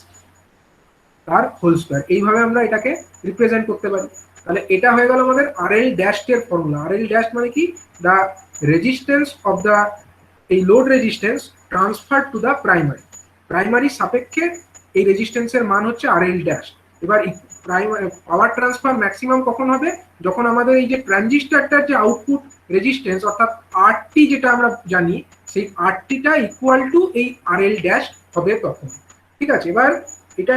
তার হোল স্কয়ার। এইভাবে আমরা এটাকে রিপ্রেজেন্ট করতে পারি। তাহলে এটা হয়ে গেল আমাদের RL ড্যাশ এর ফর্মুলা। RL ড্যাশ মানে কি, দ্য রেজিস্ট্যান্স অফ দ্য এই load resistance transfer to the primary সাপেক্ষে এই রেজিস্ট্যান্সের মান হচ্ছে RL ড্যাশ। এবার পাওয়ার ট্রান্সফার ম্যাক্সিমাম কখন হবে, যখন আমাদের এই যে ট্রানজিস্টরটার যে আউটপুট রেজিস্ট্যান্স অর্থাৎ আরটি যেটা আমরা জানি, সেই আরটিটা ইকুয়াল টু এই RL ড্যাশ হবে তখন। ঠিক আছে,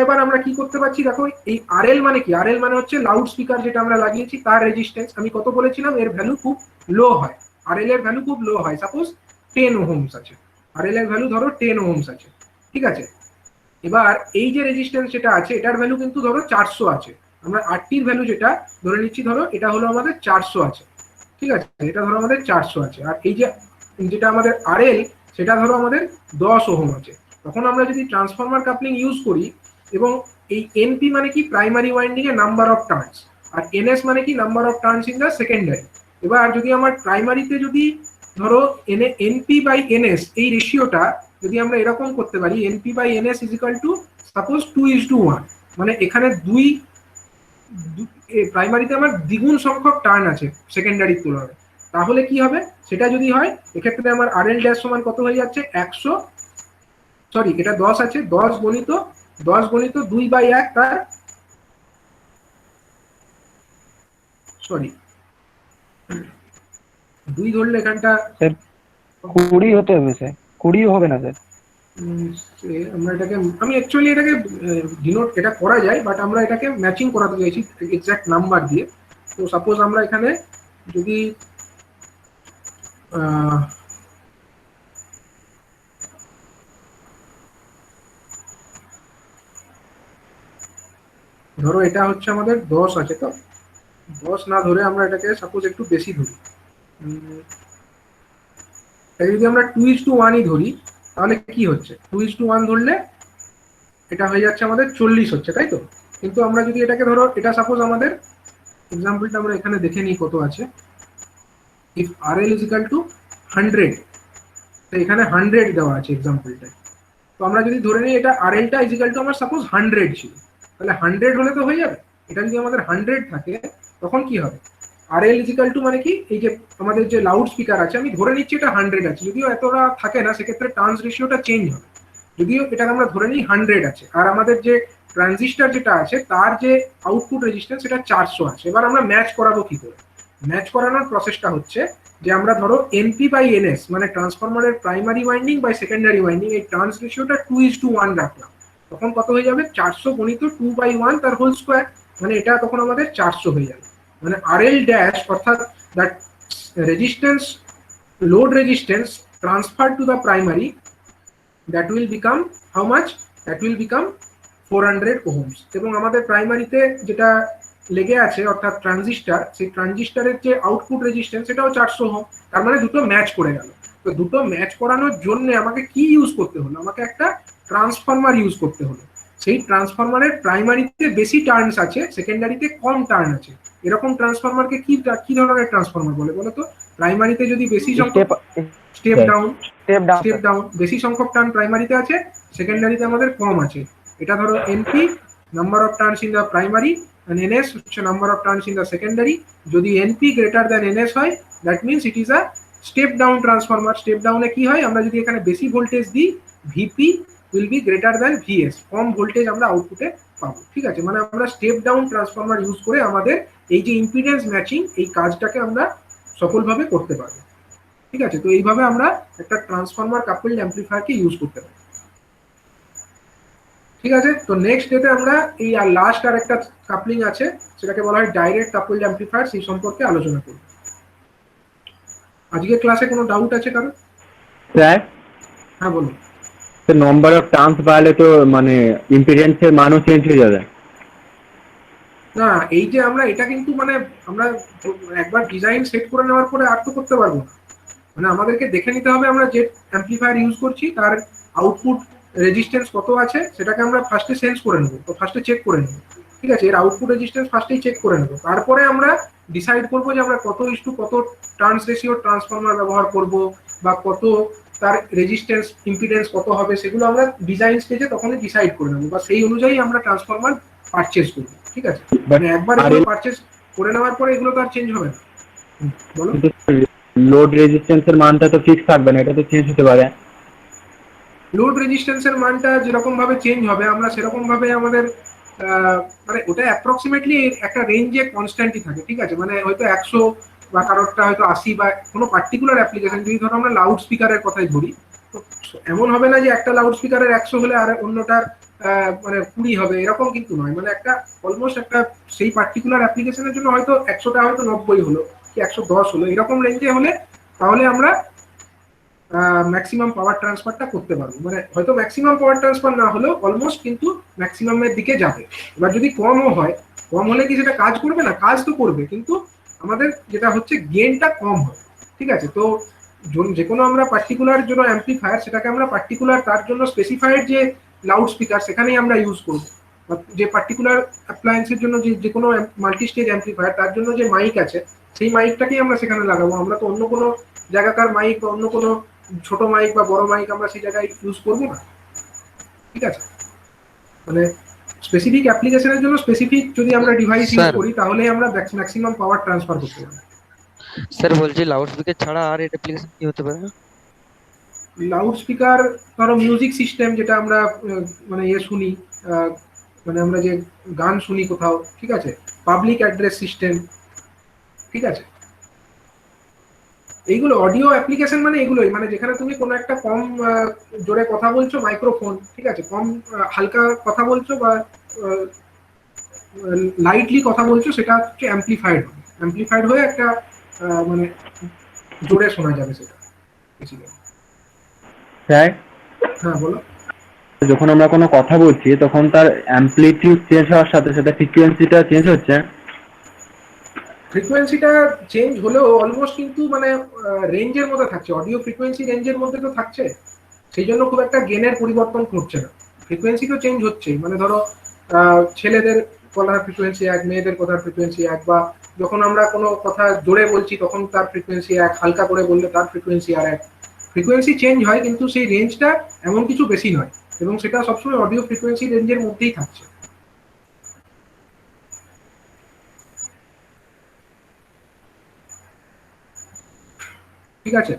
এবার আমরা কি করতে পারছি, দেখো এই RL মানে কি, RL মানে হচ্ছে লাউড স্পিকার যেটা আমরা লাগিয়েছি তার রেজিস্ট্যান্স। আমি কত বলেছিলাম, এর ভ্যালু খুব লো হয়, RL এর ভ্যালু খুব লো হয়, সাপোজ 10 ওহমস আছে, RL এর ভ্যালু ধরো 10 ওহমস আছে। ঠিক আছে, এবার এই যে রেজিস্ট্যান্স যেটা আছে এটার ভ্যালু কিন্তু ধরো 400 আছে, আমরা আরটির ভ্যালু যেটা ধরে নিচ্ছি ধরো এটা হলো আমাদের 400 আছে। ঠিক আছে, এটা ধরো আমাদের 400 আছে, আর এই যে যেটা আমাদের RL সেটা ধরো আমাদের 10 ওহম আছে। তখন আমরা যদি ট্রান্সফরমার কাপলিং ইউজ করি, এবং এই NP মানে কি, প্রাইমারি ওয়াইন্ডিং এর নাম্বার অফ টার্নস, আর NS মানে কি, number of turns in the secondary. এবার যদি আমার প্রাইমারিতে যদি ধরো NP বাই NS এই রেশিওটা যদি আমরা এরকম করতে পারি, NP by NS is equal to suppose 2:1, মানে এখানে প্রাইমারিতে আমার দ্বিগুণ সংখ্যক টার্ন আছে সেকেন্ডারির তুলনায়, তাহলে কি হবে, সেটা যদি হয় এক্ষেত্রে আমার RL ড্যাশ সমান কত হয়ে যাচ্ছে, 100, সরি এটা 10 আছে, 10 গণিত 2/1 তার, সরি 2 ধরলে এখানটা 20 হতে হবে স্যার, 20 হবে না স্যার। আমরা আমি অ্যাকচুয়ালি এটাকে ডিনোট এটা করা যায়, বাট আমরা এটাকে ম্যাচিং করাতে চাইছি এক্সাক্ট নাম্বার দিয়ে। তো সাপোজ আমরা এখানে যদি ধরো এটা হচ্ছে আমাদের 10 আছে, তো 10 না ধরে আমরা এটাকে সাপোজ একটু বেশি ধরি, যদি আমরা 2:1 ধরি, তাহলে কি হচ্ছে, 2:1 ধরলে এটা হয়ে যাচ্ছে আমাদের 40 হচ্ছে, তাই তো। কিন্তু আমরা যদি এটাকে ধরো, এটা সাপোজ আমাদের এক্সাম্পলটা আমরা এখানে দেখে নিই কত আছে, if RL is equal two 100, তো এখানে 100 দেওয়া আছে এক্সাম্পলটায়। তো আমরা যদি ধরে নিই এটা RLটা ইজ ইকুয়াল টু আমার সাপোজ 100 ছিল, তাহলে 100 হলে তো হয়ে যাবে। এটা যদি আমাদের 100 থাকে তখন কি হবে, RL ইজ ইকুয়াল টু মানে কি, এই যে আমাদের যে লাউড স্পিকার আছে, আমি ধরে নিচ্ছি এটা 100 আছে, যদিও এতটা থাকে না, সেক্ষেত্রে টার্নস রেশিওটা চেঞ্জ হবে। যদিও এটাকে আমরা ধরে নিই 100 আছে, আর আমাদের যে ট্রানজিস্টর যেটা আছে তার যে আউটপুট রেজিস্ট্যান্স সেটা 400 আছে। এবার আমরা ম্যাচ করাবো কি করে, ম্যাচ করানোর প্রসেসটা হচ্ছে যে আমরা ধরো NP বাই NS মানে ট্রান্সফরমারের primary winding by secondary winding এই টার্নস রেশিওটা 2:1 রাখলাম, তখন কত হয়ে যাবে, 400 গণিত 2/1 তার হোল স্কোয়ার, মানে এটা তখন আমাদের 400 হয়ে যাবে। মানে RL ড্যাশ অর্থাৎ that resistance, load resistance transfer to the primary, that will become how much, that will become 400 ohms। এবং আমাদের প্রাইমারিতে যেটা লেগে আছে অর্থাৎ ট্রানজিস্টর, সেই ট্রানজিস্টরের যে আউটপুট রেজিস্ট্যান্স সেটাও 400 ওহম, তার মানে দুটো ম্যাচ করে গেল। তো দুটো ম্যাচ করানোর জন্য আমাকে কি ইউজ করতে হলো, আমাকে একটা ট্রান্সফরমার ইউজ করতে হলো। সেই ট্রান্সফরমারের প্রাইমারিতে বেশি টার্নস আছে, সেকেন্ডারিতে কম টার্ন আছে, এরকম ট্রান্সফরমারকে কি ধরনের ট্রান্সফরমার বলে বলো তো। প্রাইমারিতে যদি বেশি সংখ্যক step down, step down step down বেশি সংখ্যক টার্ন প্রাইমারিতে আছে, সেকেন্ডারিতে আমাদের কম আছে। এটা ধরো NP number of turns in the primary, and ns হচ্ছে number of turns in the secondary. যদি np গ্রেটার দ্যান ns হয়, that means it is a step down transformer. Step ডাউনে কি হয়, আমরা যদি এখানে বেশি ভোল্টেজ দিই, VP will be greater than VS, কম ভোল্টেজ আমরা আউটপুটে পাবো। ঠিক আছে, মানে আমরা স্টেপ ডাউন ট্রান্সফরমার ইউজ করে আমাদের এই যে ইম্পিডেন্স ম্যাচিং এই কাজটাকে আমরা সফলভাবে করতে পারবো। ঠিক আছে, তো এইভাবে আমরা একটা ট্রান্সফরমার কাপলড অ্যাম্পলিফায়ারকে ইউজ করতে পারি। ঠিক আছে, তো নেক্সট ডেতে আমরা এই লাস্ট আর একটা কাপলিং আছে, সেটাকে বলা হয় ডাইরেক্ট কাপলড অ্যাম্পলিফায়ার, সেই সম্পর্কে আলোচনা করব। আজকে ক্লাসে কোনো ডাউট আছে কারণ? স্যার, হ্যাঁ বলুন। নম্বর অফ টার্নস বাড়লে তো মানে ইম্পিডেন্সের মানও চেঞ্জ হয়ে যাবে। না, এই যে আমরা এটা কিন্তু মানে আমরা একবার ডিজাইন সেট করে নেওয়ার পরে আর তো করতে পারবো না। মানে আমাদেরকে দেখে নিতে হবে আমরা যে অ্যাম্পলিফায়ার ইউজ করছি তার আউটপুট রেজিস্ট্যান্স কত আছে, সেটাকে আমরা ফার্স্টে সেন্স করে নেবো, তো ফার্স্টে চেক করে নেবো। ঠিক আছে, এর আউটপুট রেজিস্ট্যান্স ফার্স্টেই চেক করে নেবো, তারপরে আমরা ডিসাইড করবো যে আমরা কত ইস টু কত টার্নস রেশিও ট্রান্সফরমার ব্যবহার করব, বা কত তার রেজিস্ট্যান্স ইম্পিডেন্স কত হবে, সেগুলো আমরা ডিজাইন স্টেজে তখনই ডিসাইড করে নেবো, বা সেই অনুযায়ী আমরা ট্রান্সফরমার পারচেজ করবো। ঠিক আছে, মানে একবার এগুলো পারচেজ করে নেওয়ার পরে এগুলো তো আর চেঞ্জ হবে না। বলো। লোড রেজিস্ট্যান্সের মানটা তো ফিক্স থাকবে না, এটা তো চেঞ্জ হতে পারে। লোড রেজিস্ট্যান্সের মানটা যেরকম ভাবে চেঞ্জ হবে আমরা সেরকম ভাবে আমাদের মানে ওটা অ্যাপ্রক্সিমেটলি একটা রেঞ্জে কনস্ট্যান্টই থাকে। ঠিক আছে, মানে হয়তো 100 বা কারোরটা হয়তো 80, বা কোনো পার্টিকুলার অ্যাপ্লিকেশন যদি ধরো আমরা লাউড স্পিকারের কথাই ধরি, তো এমন হবে না যে একটা লাউড স্পিকারের 100 হলে আর অন্যটার মানে 20 হবে, এরকম কিন্তু নয়। মানে একটা অলমোস্ট একটা সেই পার্টিকুলার অ্যাপ্লিকেশনের জন্য হয়তো 100টা হয়তো 90 হলো কি 110 হলো, এরকম রেঞ্জে হলে তাহলে আমরা ম্যাক্সিমাম পাওয়ার ট্রান্সফারটা করতে পারবো। মানে হয়তো ম্যাক্সিমাম পাওয়ার ট্রান্সফার না হলেও অলমোস্ট কিন্তু ম্যাক্সিমামের দিকে যাবে। এবার যদি কমও হয়, কম হলে কি সেটা কাজ করবে না? কাজ তো করবে, কিন্তু আমাদের যেটা হচ্ছে গেইনটা কম হয়। ঠিক আছে, তো যে কোনো আমরা পার্টিকুলার জন্য অ্যাম্পলিফায়ার, সেটাকে আমরা পার্টিকুলার তার জন্য স্পেসিফাইড যে লাউড স্পিকার সেখানেই আমরা ইউজ করবো। যে পার্টিকুলার অ্যাপ্লায়েন্সের জন্য যে কোনো মাল্টি স্টেজ অ্যাম্পলিফায়ার, তার জন্য যে মাইক আছে সেই মাইকটাকেই আমরা সেখানে লাগাবো। আমরা তো অন্য কোনো জায়গাকার মাইক বা অন্য কোনো ছোট মাইক বা বড় মাইক আমরা সেই জায়গায় ইউজ করবো না। ঠিক আছে, মানে স্পেসিফিক অ্যাপ্লিকেশনের জন্য স্পেসিফিক যদি আমরা ডিভাইস ইউজ করি তাহলে আমরা ম্যাক্সিমাম পাওয়ার ট্রান্সফার করতে পারবো। স্যার বলছি লাউড স্পিকার ছাড়া আর এর অ্যাপ্লিকেশন কি হতে পারে? লাউড স্পিকার ধরো মিউজিক সিস্টেম, যেটা আমরা মানে শুনি, মানে আমরা যে গান শুনি কোথাও। ঠিক আছে, পাবলিক অ্যাড্রেস সিস্টেম। ঠিক আছে, এইগুলো অডিও অ্যাপ্লিকেশন, মানে এগুলোই, মানে যেখানে তুমি কোনো একটা কম জোরে কথা বলছো, মাইক্রোফোন। ঠিক আছে, কম হালকা কথা বলছো বা লাইটলি কথা বলছো, সেটা হচ্ছে অ্যাম্পলিফাইড হয়ে একটা মানে জোরে শোনা যাবে সেটা। স্যার, হ্যাঁ বলো। যখন আমরা কোনো কথা বলছি তখন তার অ্যাম্পলিটিউড চেঞ্জ হওয়ার সাথে সাথে ফ্রিকোয়েন্সিটা চেঞ্জ হচ্ছে। ফ্রিকোয়েন্সিটা চেঞ্জ হলেও অলমোস্ট কিন্তু মানে রেঞ্জের মধ্যে থাকছে, অডিও ফ্রিকোয়েন্সি রেঞ্জের মধ্যে তো থাকছে, সেই জন্য খুব একটা গেনের পরিবর্তন ঘটছে না। ফ্রিকোয়েন্সি তো চেঞ্জ হচ্ছেই, মানে ধরো ছেলেদের গলার ফ্রিকোয়েন্সি এক, মেয়েদের কথার ফ্রিকোয়েন্সি এক, বা যখন আমরা কোনো কথা জোরে বলছি তখন তার ফ্রিকোয়েন্সি এক, হালকা করে বললে তার ফ্রিকোয়েন্সি আর এক। ফ্রিকোয়েন্সি চেঞ্জ হয় কিন্তু সেই রেঞ্জটা এমন কিছু বেশি নয়, এবং সেটা সবসময় অডিও ফ্রিকোয়েন্সি রেঞ্জের মধ্যেই থাকছে। ঠিক আছে।